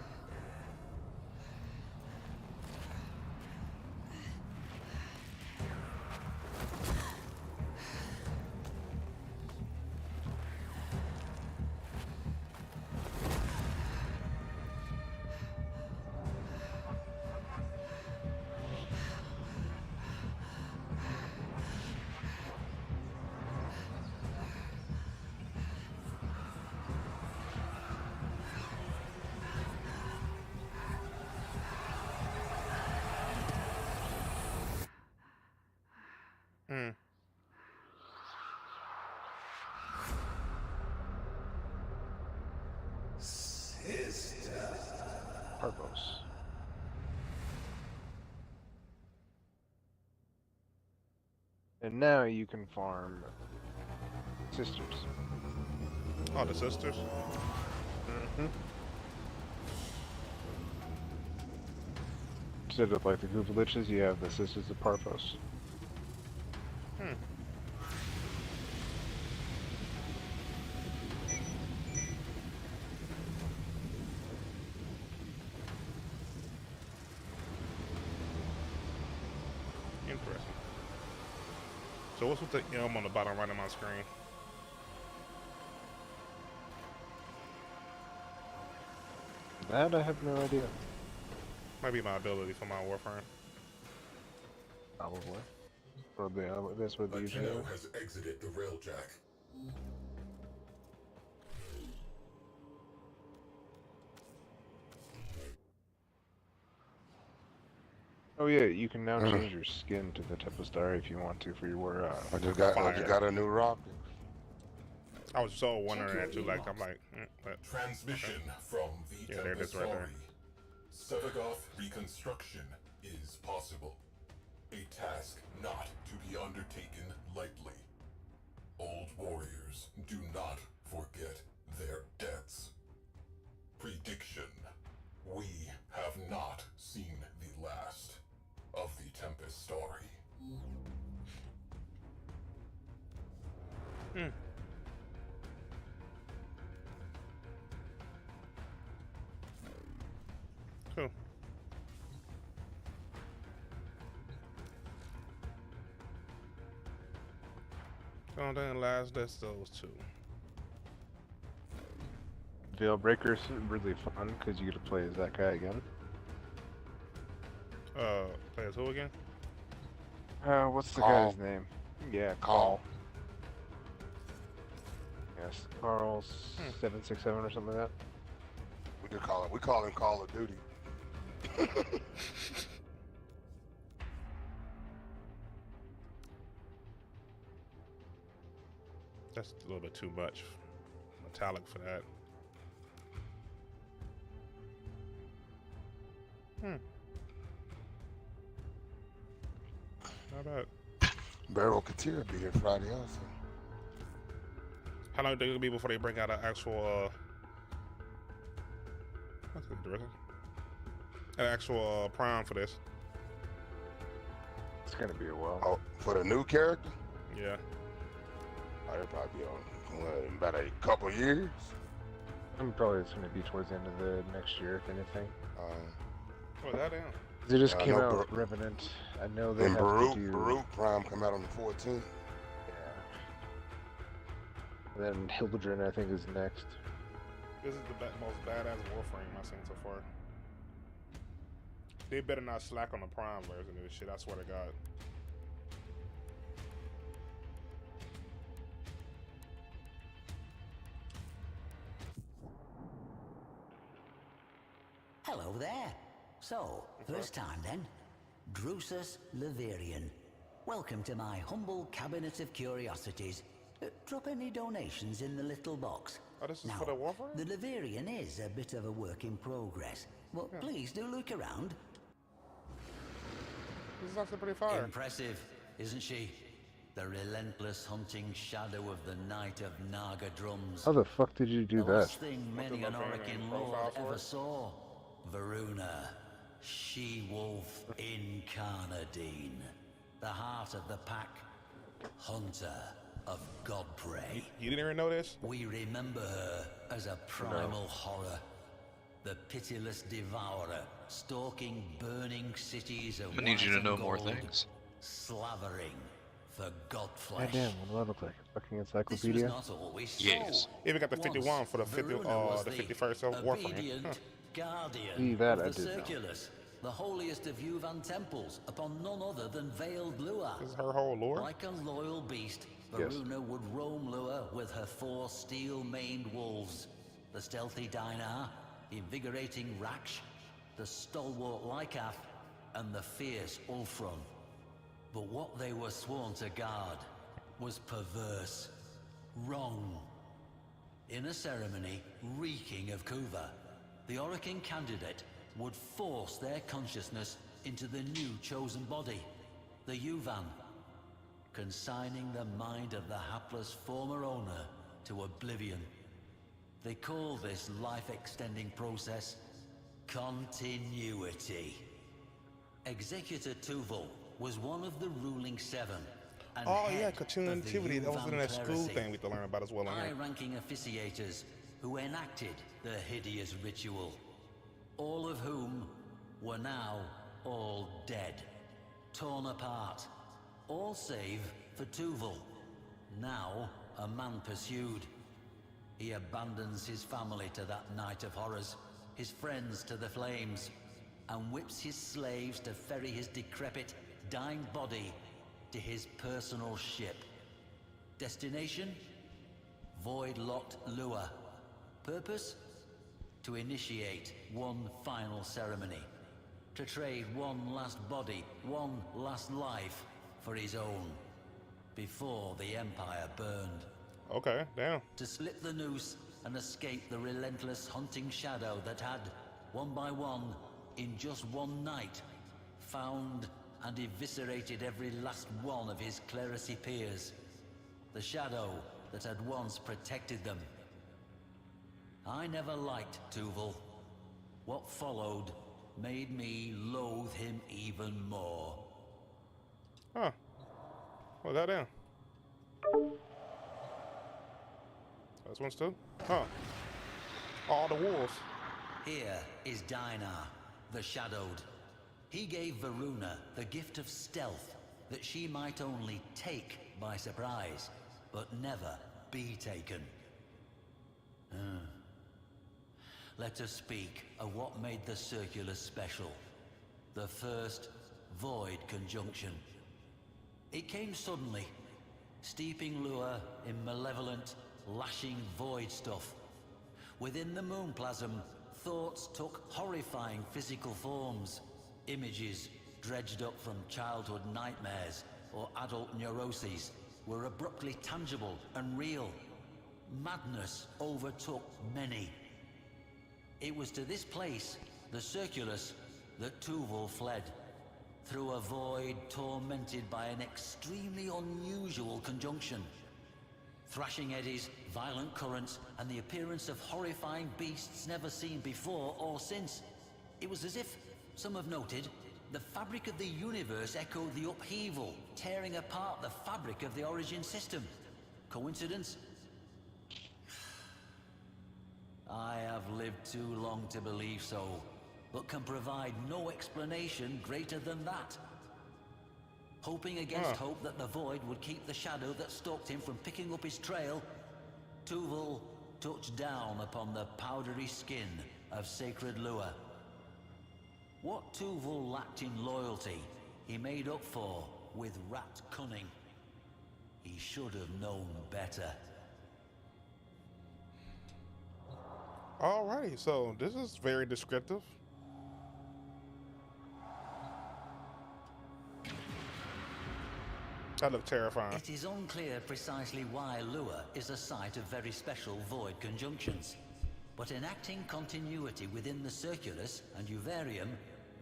Parvos. And now you can farm sisters. Oh, the sisters? Mm-hmm. Instead of like the group of liches, you have the sisters of Parvos. Interesting. So what's with the M on the bottom right of my screen? That I have no idea. Might be my ability for my warframe. Probably. Probably that's what they usually Latino are. has exited the railjack. Oh yeah, you can now change your skin to the type of star if you want to for your I just got a new rocket. I was so wondering that too. Like I'm like, Transmission from the yeah, there it is right there. Sevagoth reconstruction is possible. A task not to be undertaken lightly. Old warriors do not forget their debts. Prediction. We have not seen the last of the Tempest story. Cool. Oh, then last, that's those two. Veil Breaker's really fun because you get to play as that guy again. Play as who again? What's the Carl. guy's name? Yeah, Carl. Carl. Yes, Carl 767 or something like that. We call him Call of Duty. That's a little bit too much metallic for that. How about Barrel Katir be here Friday also. how long do it be before they bring out an actual an actual prime for this? It's gonna be a while. Oh, for the new character? Yeah. It'll probably be on about a couple years. I'm probably it's gonna be towards the end of the next year, if anything. Oh, that damn. They just came know out with Revenant. I know they And have Baruch, to do. Baruch Prime come out on the 14th. And then Hildren, I think, is next. This is the most badass Warframe I've seen so far. They better not slack on the Prime version of this shit, I swear to God. Hello there. So, first time then. Drusus Leverian. Welcome to my humble cabinet of curiosities. Drop any donations in the little box. Oh, this is now, for the Warframe? the Leverian is a bit of a work in progress. Well, please do look around. This is actually pretty fire. Impressive, isn't she? The relentless hunting shadow of the Knight of Naga Drums. How the fuck did you do The that? last thing many an Orokin lord ever saw. Varuna, she-wolf Incarnadine. The heart of the pack. Hunter of Godprey. You didn't even know this? We remember her as a primal horror. The pitiless devourer, stalking burning cities of I'm gonna need you to white know and more gold, things. Slavering for godflesh. Goddamn, what do I look like? A fucking This was encyclopedia? not always so. Yes. Even got the 51 for the 50, Varuna was the 51st of Warframe. obedient guardian See, that of I the did know. Circulus, the holiest of Yuvan temples, upon none other than veiled Lua. This is her whole lore? Like a loyal beast, Yes. Varuna would roam Lua with her 4 steel-maned wolves, the stealthy Dinar, the invigorating Raksh, the stalwart Lycath, and the fierce Ulfron. But what they were sworn to guard was perverse, wrong. In a ceremony reeking of Kuva, the Orokin candidate would force their consciousness into the new chosen body, the Yuvan, consigning the mind of the hapless former owner to oblivion. They call this life-extending process continuity. Executor Tuval was one of the ruling 7. And Oh yeah, head of the continuity. That was in that Yuvan school clerisy. thing we to learn about as well. In here. High-ranking officiators who enacted the hideous ritual, all of whom were now all dead, torn apart, all save for Tuval, now a man pursued. He abandons his family to that night of horrors, his friends to the flames, and whips his slaves to ferry his decrepit, dying body to his personal ship. Destination? Void-locked Lua. Purpose? To initiate one final ceremony. to trade one last body, one last life for his own, before the Empire burned. Okay, damn. To slip the noose and escape the relentless hunting shadow that had, one by one, in just one night, found and eviscerated every last one of his clerisy peers. The shadow that had once protected them. I never liked Tuval. What followed made me loathe him even more. Huh. What that down? This one's too? Huh. All the wolves. Here is Dinar, the Shadowed. He gave Varuna the gift of stealth, that she might only take by surprise, but never be taken. Let us speak of what made the Circulus special. The first Void Conjunction. It came suddenly, steeping Lua in malevolent, lashing void stuff. Within the moonplasm, thoughts took horrifying physical forms. Images dredged up from childhood nightmares or adult neuroses were abruptly tangible and real. Madness overtook many. It was to this place, the Circulus, that Tuval fled. Through a void tormented by an extremely unusual conjunction. Thrashing eddies, violent currents, and the appearance of horrifying beasts never seen before or since. It was as if, some have noted, the fabric of the universe echoed the upheaval, tearing apart the fabric of the origin system. Coincidence? I have lived too long to believe so, but can provide no explanation greater than that. Hoping against hope that the void would keep the shadow that stalked him from picking up his trail, Tuval touched down upon the powdery skin of sacred Lua. What Tuval lacked in loyalty, he made up for with rat cunning. He should have known better. Alrighty, so this is very descriptive. That looked terrifying. It is unclear precisely why Lua is a site of very special void conjunctions, but enacting continuity within the Circulus and Uvarium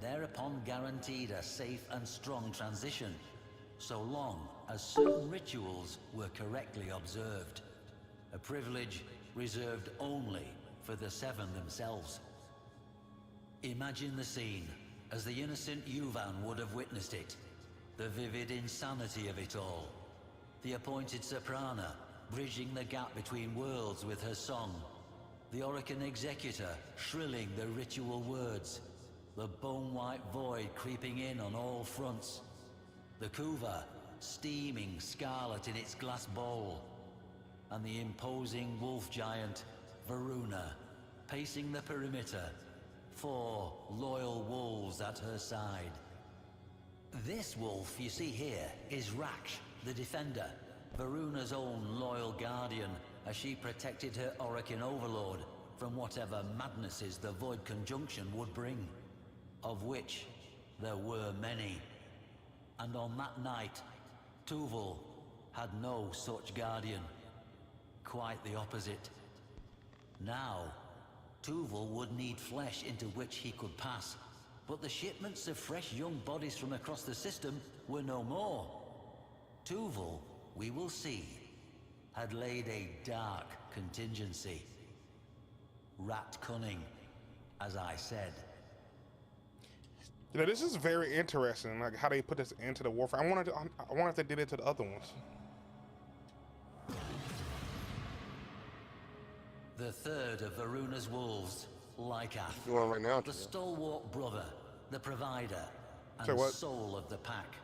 thereupon guaranteed a safe and strong transition, so long as certain rituals were correctly observed. A privilege reserved only for the Seven themselves. Imagine the scene as the innocent Yuvan would have witnessed it. The vivid insanity of it all. The appointed soprana, bridging the gap between worlds with her song. The Orokin executor, shrilling the ritual words. The bone-white void creeping in on all fronts. The Kuva, steaming scarlet in its glass bowl. And the imposing wolf giant, Varuna, pacing the perimeter. 4 loyal wolves at her side. This wolf you see here is Raksh, the Defender, Varuna's own loyal guardian, as she protected her Orokin overlord from whatever madnesses the Void Conjunction would bring, of which there were many. And on that night, Tuval had no such guardian. Quite the opposite. Now, Tuval would need flesh into which he could pass. But the shipments of fresh young bodies from across the system were no more. Tuval, we will see, had laid a dark contingency. Rat cunning, as I said. You know, this is very interesting, like how they put this into the warfare. I wonder if they did it to the other ones. The third of Varuna's wolves, Lycath, You want right now, the stalwart brother, the provider, and So what? soul of the pack.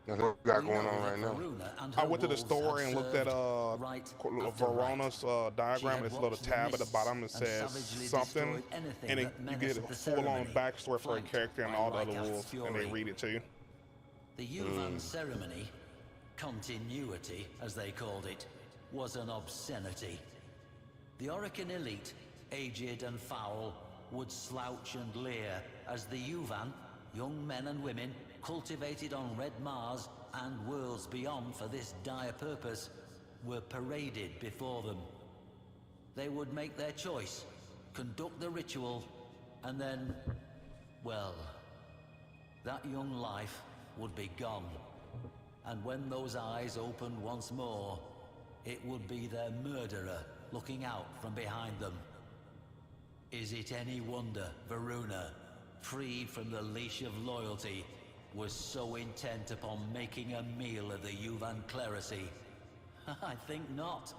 That's what we got going on right now. I went to the store and looked at Verona's diagram. It's a little tab at the bottom that says something, and then you get a full-on backstory for a character and all the other wolves, and they read it to you. The Yuvan ceremony, continuity as they called it, was an obscenity. The Orokin elite, aged and foul, would slouch and leer as the Yuvan, young men and women cultivated on Red Mars and worlds beyond for this dire purpose were paraded before them. They would make their choice, conduct the ritual, and then, well, that young life would be gone. And when those eyes opened once more, it would be their murderer looking out from behind them. Is it any wonder Varuna, freed from the leash of loyalty, was so intent upon making a meal of the Yuvan clerisy? I think not.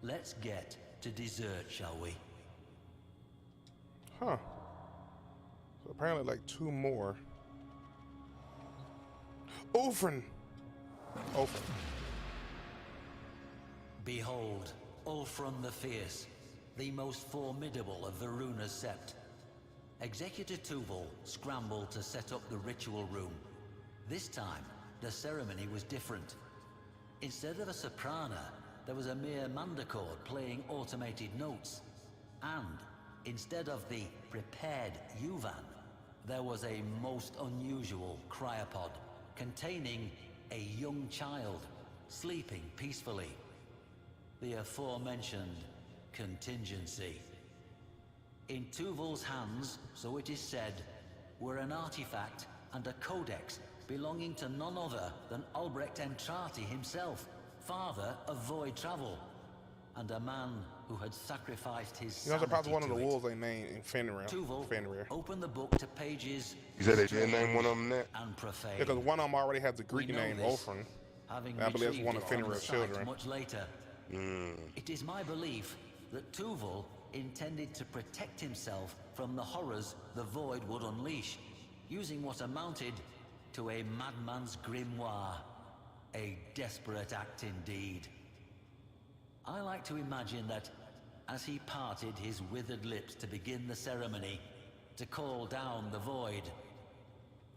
Let's get to dessert, shall we? Huh. So apparently like 2 more. Ulfrin! Ulfrin. Behold, Ulfrin the Fierce, the most formidable of Varuna's sept. Executor Tuval scrambled to set up the ritual room. This time, the ceremony was different. Instead of a soprana, there was a mere mandochord playing automated notes. And instead of the prepared Yuvan, there was a most unusual cryopod containing a young child sleeping peacefully. The aforementioned contingency. In Tuval's hands, so it is said, were an artifact and a codex belonging to none other than Albrecht Entrati himself, father of void travel, and a man who had sacrificed his sanity probably one of the to wolves they named in Fenrir. Tuval opened the book to pages You said they did name one of them that? and profane. Yeah, because one of them already has the Greek We know name this, Ulfrin. having I believe it's one of retrieved it from Fenrir's the site children. much later. It is my belief that Tuval intended to protect himself from the horrors the Void would unleash, using what amounted to a madman's grimoire. A desperate act indeed. I like to imagine that as he parted his withered lips to begin the ceremony, to call down the Void,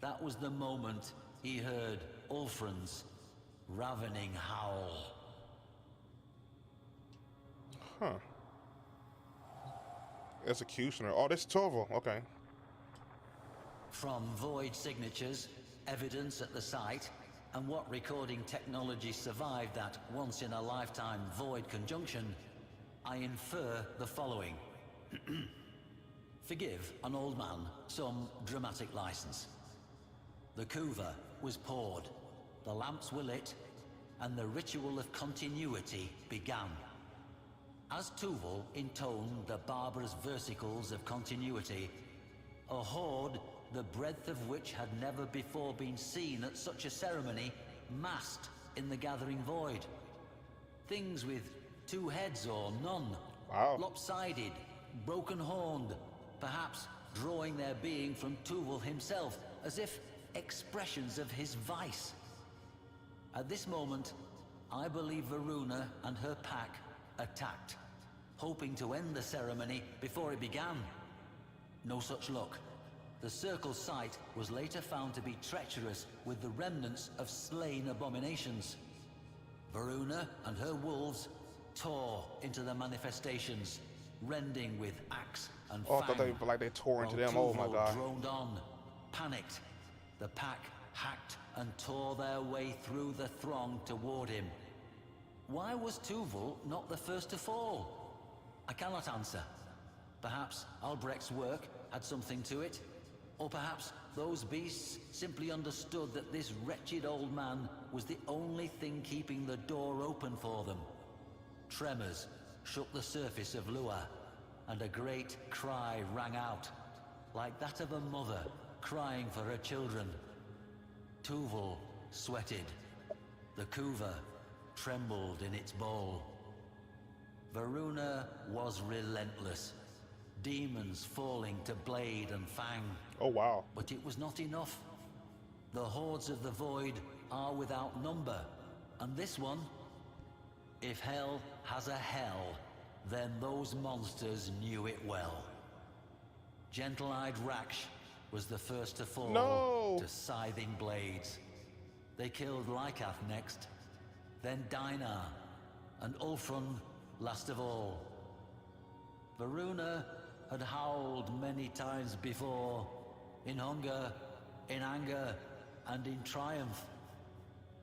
that was the moment he heard Ulfrin's ravening howl. Huh. Executioner. Oh, this is Torval. Okay. From Void signatures, evidence at the site, and what recording technology survived that once-in-a-lifetime Void conjunction, I infer the following. Forgive an old man some dramatic license. The kuva was poured, the lamps were lit, and the ritual of continuity began. As Tuval intoned the barbarous versicles of continuity, a horde the breadth of which had never before been seen at such a ceremony massed in the gathering void. Things with 2 heads or none, lopsided, broken-horned, perhaps drawing their being from Tuval himself, as if expressions of his vice. At this moment, I believe Varuna and her pack attacked, hoping to end the ceremony before it began. No such luck. The circle's site was later found to be treacherous with the remnants of slain abominations. Varuna and her wolves tore into the manifestations, rending with axe and Oh, I fang. thought they tore into While them. Oh my Tuval god. droned on, panicked. The pack hacked and tore their way through the throng toward him. Why was Tuval not the first to fall? I cannot answer. Perhaps Albrecht's work had something to it. Or perhaps those beasts simply understood that this wretched old man was the only thing keeping the door open for them. Tremors shook the surface of Lua, and a great cry rang out, like that of a mother crying for her children. Tuval sweated. The kuva trembled in its bowl. Varuna was relentless. Demons falling to blade and fang. Oh wow. But it was not enough. The hordes of the Void are without number. And this one, if hell has a hell, then those monsters knew it well. Gentle-eyed Raksh was the first to fall to scything blades. They killed Lycath next, then Dinar, and Ulfrun last of all. Varuna had howled many times before, in hunger, in anger, and in triumph.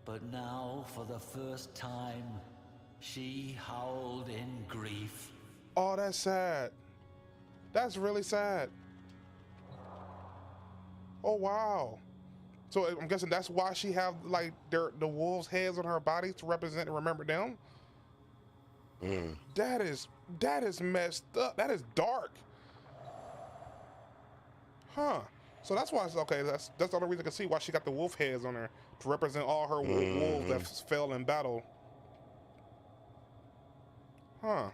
But now, for the first time, she howled in grief. Oh, that's sad. That's really sad. Oh, wow. So I'm guessing that's why she have like the wolves' heads on her body to represent and remember them. That is messed up. That is dark. Huh. So that's why it's okay. That's the only reason I can see why she got the wolf heads on her to represent all her wolves that fell in battle. Huh.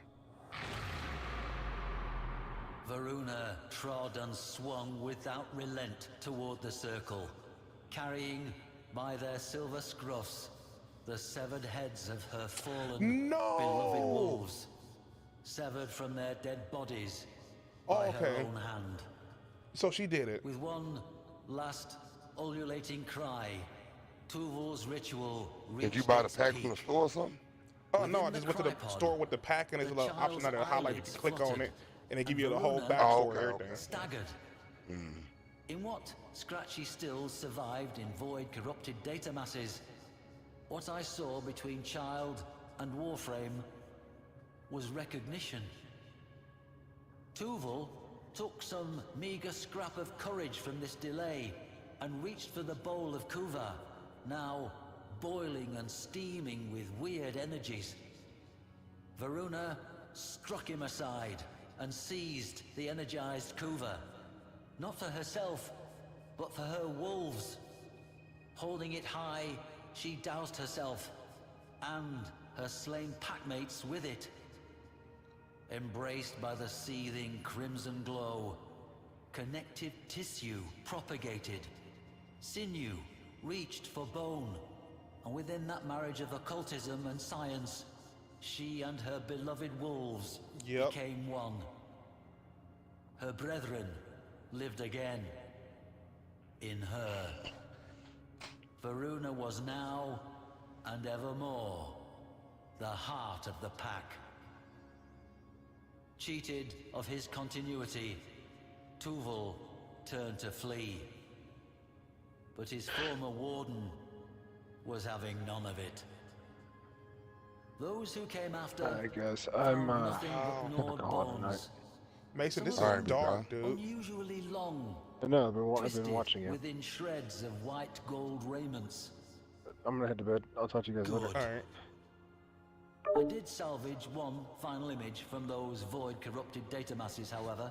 Varuna trod and swung without relent toward the circle, carrying by their silver scruffs the severed heads of her fallen beloved wolves, severed from their dead bodies by her own hand. So she did it. With one last ululating cry, Tuval's ritual reached Did you buy the its pack peak. from the store or something? Oh no, I just went to the store with the pack and there's a little option that highlight. You can click on it and they give you the whole backstory and everything. Staggered. In what scratchy stills survived in void corrupted data masses, what I saw between child and Warframe was recognition. Tuval took some meager scrap of courage from this delay and reached for the bowl of Kuva, now boiling and steaming with weird energies. Varuna struck him aside and seized the energized Kuva, not for herself, but for her wolves. Holding it high, she doused herself and her slain packmates with it. Embraced by the seething crimson glow, connective tissue propagated. Sinew reached for bone, and within that marriage of occultism and science, she and her beloved wolves became one. Her brethren lived again in her. Varuna was now, and evermore, the heart of the pack. Cheated of his continuity, Tuval turned to flee. But his former warden was having none of it. Those who came after I guess I'm nothing but gnawed bones. Mason, this is Some of them dark, dude. Unusually long, I know, I've twisted been watching you. within shreds of white gold raiments. I'm gonna head to bed. I'll talk to you guys later. Alright. I did salvage one final image from those void corrupted data masses, however.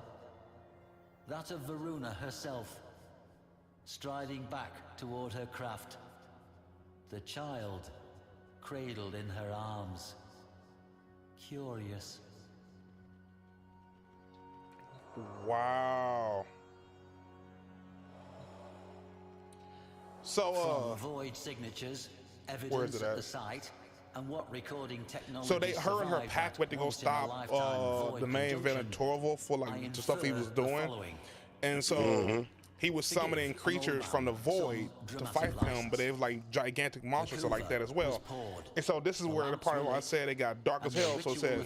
That of Varuna herself, striding back toward her craft. The child cradled in her arms. Curious. Wow. So, from void signatures, where is evidence it at at? the site, and what recording technology So her and her pack went to go stop the main villain Torval for like the stuff he was doing, and so he was summoning creatures from the void to fight them, but they were like gigantic monsters or like that as well. And so this is where the part where I said it got dark as hell. So it says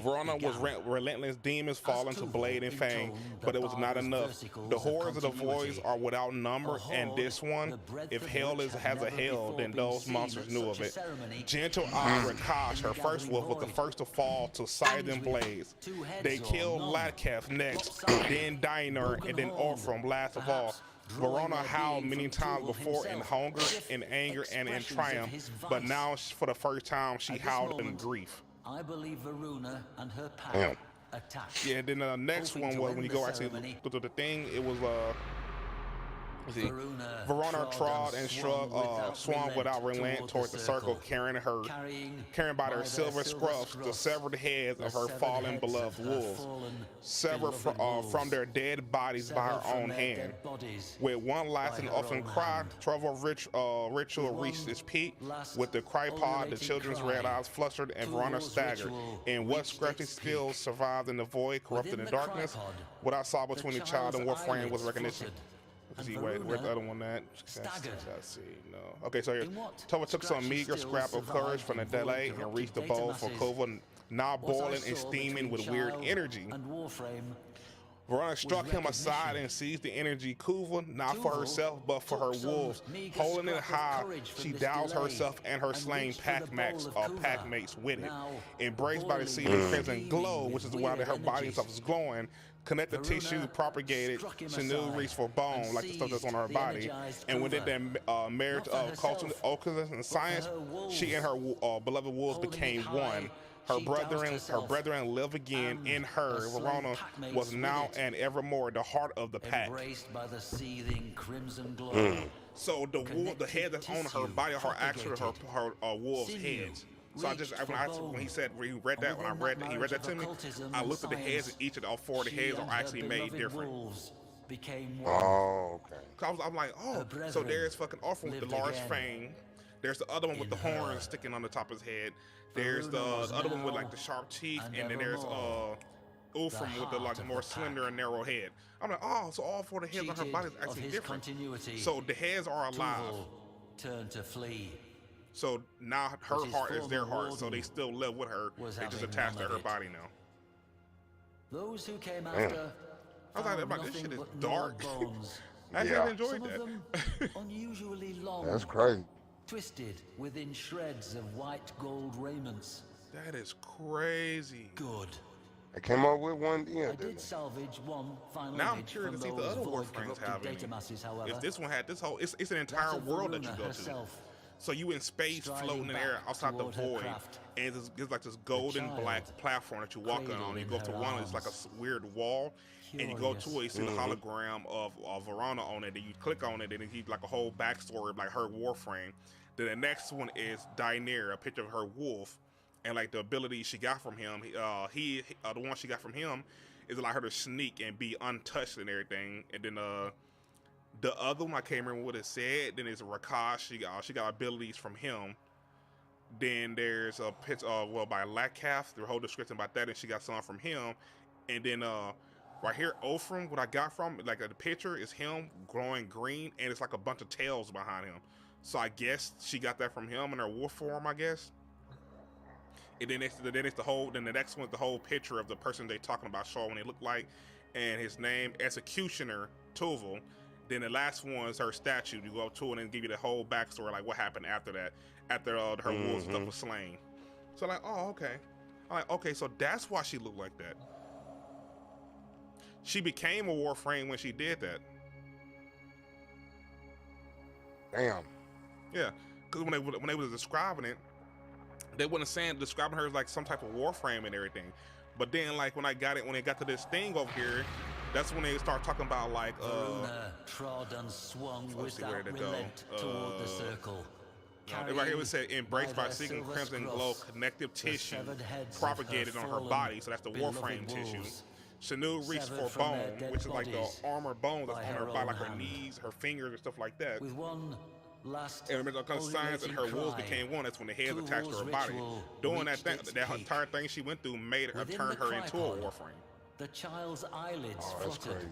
Verona was relentless demons falling to blade and fang, but it was not enough. The horrors of the voids are without number, and this one, if hell has a hell, then those monsters knew of it. Gentle Rakash, her first wolf, was the first to fall to Sidon Blaze. They killed Latkef next, then Diner, and then Orphan last of all. Verona howled many times before in hunger, in anger, and in triumph, but now for the first time she howled in grief. I believe Varuna and her pack attacked. Yeah, and then the next one was when you go actually to the thing, it was Verona trod and swung without relent towards the circle, carrying by their silver scruffs the severed heads of her fallen beloved wolves, severed from their dead bodies by her own hand. With one last and often cry, Trovo ritual reached its peak. With the cry pod, the children's red eyes flustered, and Verona staggered. And what scratchy skills survived in the void, corrupted in darkness? What I saw between the child and Warframe was recognition. See, wait, where's the other one at? Let's see, no. Okay, so here, Tova took some meager scrap of courage from the delay and reached the bowl for Kova, now boiling and steaming with weird energy. Verona struck him aside and seized the energy Kuva, not for herself, but for her wolves. Holding it high, she doused herself and her slain pack mates with it. Embraced by the seething crimson glow, which is why her body and stuff is glowing, connected tissue propagated, Shanu reached for bone, like the stuff that's on her body. And within that marriage of culture, occultism, and science, she and her beloved wolves became one. Her brethren live again in her. Verona was now and evermore the heart of the pack. Embraced by the seething crimson glow. So the head that's on her body are actually her wolves' heads. So when he read that to me, I looked at the heads, and each of all four of the heads are actually made different. Oh, okay. I'm like, oh, so there's fucking Orphan with the large fang. There's the other one with the horns sticking on the top of his head. There's the other one with like the sharp teeth, and then there's Ulfram with the like more slender and narrow head. I'm like, oh, so all four of the heads on her body is actually different. So the heads are alive. Turn to flee. So now her heart is their heart, so they still live with her. They just attached to her body now. Those who came after. I was like, this shit is dark. I Yeah. enjoyed that. Unusually long. That's crazy. Twisted within shreds of white gold raiments. That is crazy. Good. They came up with one, yeah. I did salvage one final Now I'm image curious to from see the those other void Warframes corrupted have any. data masses, however. If this one had this whole, it's an entire world that you go to. So you in space, floating in the air outside the void, and there's like this golden black platform that you walk on. You go up to one, it's like a weird wall, and you go to it, you see the hologram of Verona on it, and you click on it, and it gives like a whole backstory of like her warframe. Then the next one is Daenerys, a picture of her wolf, and like the ability she got from him. The one she got from him is allow her to sneak and be untouched and everything. And then the other one, I can't remember what it said. Then it's Rakash. She got abilities from him. Then there's a picture, by Lakaf, the whole description about that, and she got some from him. And then right here, Ophrym, what I got from, like the picture is him glowing green, and it's like a bunch of tails behind him. So I guess she got that from him in her wolf form, I guess. And then it's the whole. Then the next one's the whole picture of the person they talking about, showing what he looked like, and his name Executioner Tuval. Then the last one is her statue. You go up to it and give you the whole backstory, like what happened after that, after her wolves and stuff was slain. So like, oh, okay. I'm like, okay, so that's why she looked like that. She became a Warframe when she did that. Damn. Yeah, because when they was describing it, they wasn't describing her as like some type of Warframe and everything. But then like when they got to this thing over here, that's when they start talking about like Verona trod and swung without relent toward the circle. Right here it said embraced by seeking crimson glow, connective tissue propagated on her body, so that's the Warframe tissue. Shanu reached for bone, which is like the armor bone that's on her body, like her knees, her fingers, and stuff like that. With one last and remember, because science and her wolves became one. That's when the heads attached to her body. Doing that entire thing she went through made her turn her into a Warframe. The child's eyelids fluttered.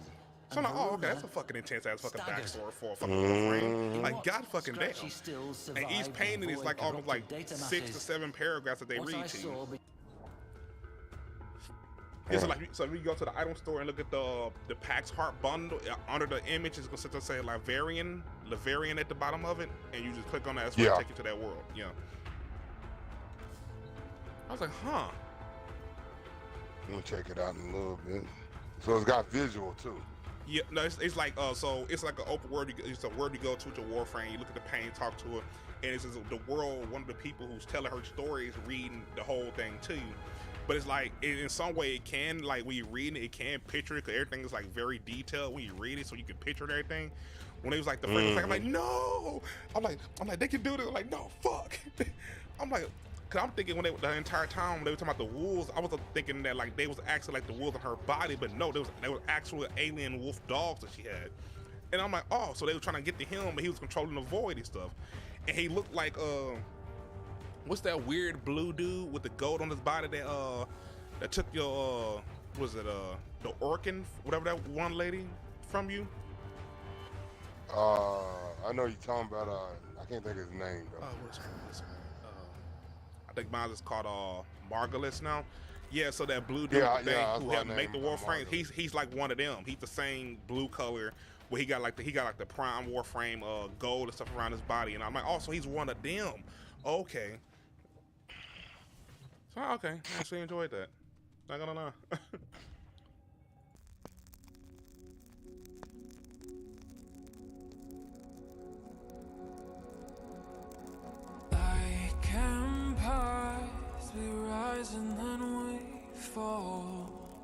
So I'm like, oh, okay, that's a fucking intense ass fucking backstory for a fucking Warframe. Like, god fucking damn. And each painting is like almost like 6 to 7 paragraphs that they read to you. Yeah, so if you go to the item store and look at the Pax Heart bundle, under the image it's gonna sit there say Laverian at the bottom of it, and you just click on that. That's where it take you to that world. Yeah. I was like, huh. I'm gonna check it out in a little bit. So it's got visual too. Yeah, no, it's like so it's like an open world. It's a world you go to Warframe. You look at the paint, talk to it, and it's just the world. One of the people who's telling her story is reading the whole thing to you. But it's like, in some way, it can, like, when you read it, it can picture it, because everything is, like, very detailed when you read it, so you can picture everything. When it was, like, the first thing, I'm like, no! I'm like, they can do this. I'm like, no, fuck. I'm like, because I'm thinking the entire time when they were talking about the wolves, I was thinking that, like, they was actually, like, the wolves in her body, but no, they was actual alien wolf dogs that she had. And I'm like, oh, so they were trying to get to him, but he was controlling the void and stuff. And he looked like, what's that weird blue dude with the gold on his body that took your was it the Orkin, whatever that one lady from you? I know you're talking about I can't think of his name though. What's her name? I think mine is called Margulis now. Yeah, so that blue dude Yeah, thing yeah, that's who what I helped make the named Warframe, Marvel. he's like one of them. He's the same blue color where he got like the prime Warframe gold and stuff around his body, and I'm like, oh, so he's one of them. Okay. So okay, I actually enjoyed that. Not gonna lie. Like empires, we rise and then we fall.